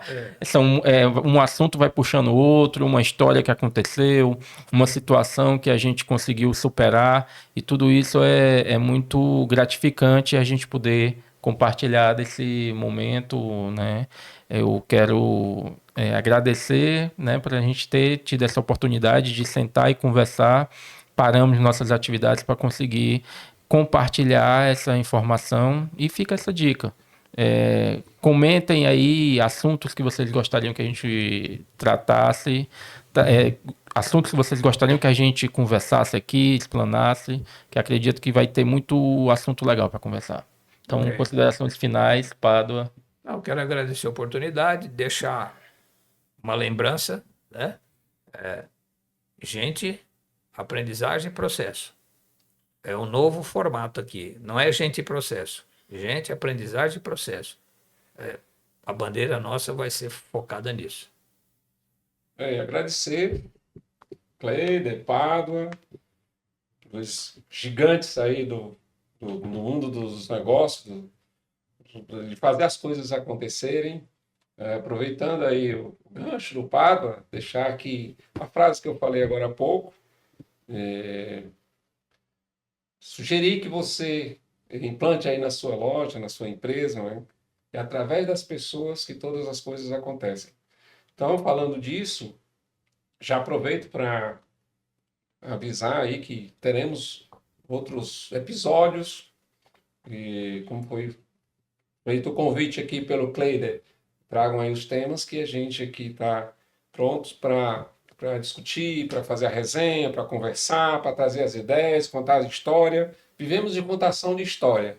um assunto vai puxando o outro, uma história que aconteceu, uma situação que a gente conseguiu superar, e tudo isso é muito gratificante a gente poder compartilhar desse momento, né? Eu quero agradecer, né, por a gente ter tido essa oportunidade de sentar e conversar. Paramos nossas atividades para conseguir compartilhar essa informação e fica essa dica. Comentem aí assuntos que vocês gostariam que a gente tratasse, assuntos que vocês gostariam que a gente conversasse aqui, explanasse, que acredito que vai ter muito assunto legal para conversar. Então, Ok. considerações finais, Pádua. Eu quero agradecer a oportunidade, deixar uma lembrança, né? Gente, aprendizagem e processo. É um novo formato aqui. Não é gente e processo. Gente, aprendizagem e processo. A bandeira nossa vai ser focada nisso. Agradecer, Cleider, Pádua, dos gigantes aí do mundo dos negócios, de fazer as coisas acontecerem. Aproveitando aí o gancho do Pádua, deixar aqui a frase que eu falei agora há pouco. Sugerir que você implante aí na sua loja, na sua empresa, né? É através das pessoas que todas as coisas acontecem. Então, falando disso, já aproveito para avisar aí que teremos outros episódios, e como foi feito o convite aqui pelo Cleider, tragam aí os temas que a gente aqui está prontos para discutir, para fazer a resenha, para conversar, para trazer as ideias, contar a história. Vivemos de contação de história.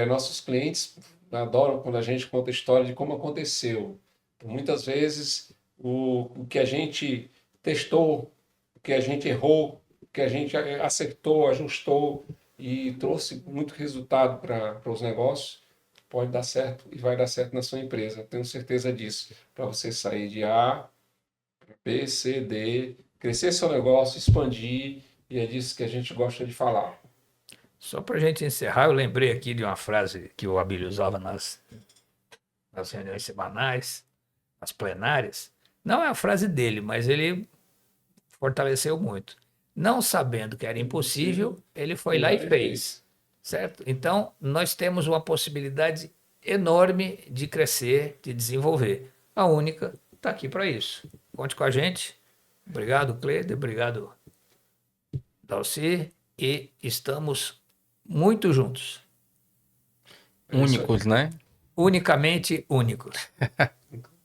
Nossos clientes adoram quando a gente conta a história de como aconteceu. Muitas vezes o que a gente testou, o que a gente errou, o que a gente acertou, ajustou e trouxe muito resultado para os negócios, pode dar certo e vai dar certo na sua empresa. Tenho certeza disso. Para você sair de A, B, C, D, crescer seu negócio, expandir, e é disso que a gente gosta de falar. Só para a gente encerrar, eu lembrei aqui de uma frase que o Abílio usava nas reuniões semanais, nas plenárias. Não é a frase dele, mas ele fortaleceu muito. Não sabendo que era impossível, ele foi lá e fez. Certo? Então, nós temos uma possibilidade enorme de crescer, de desenvolver. A Única está aqui para isso. Conte com a gente. Obrigado, Cleider. Obrigado, Dalci. E estamos muito juntos. Únicos, né? Unicamente únicos.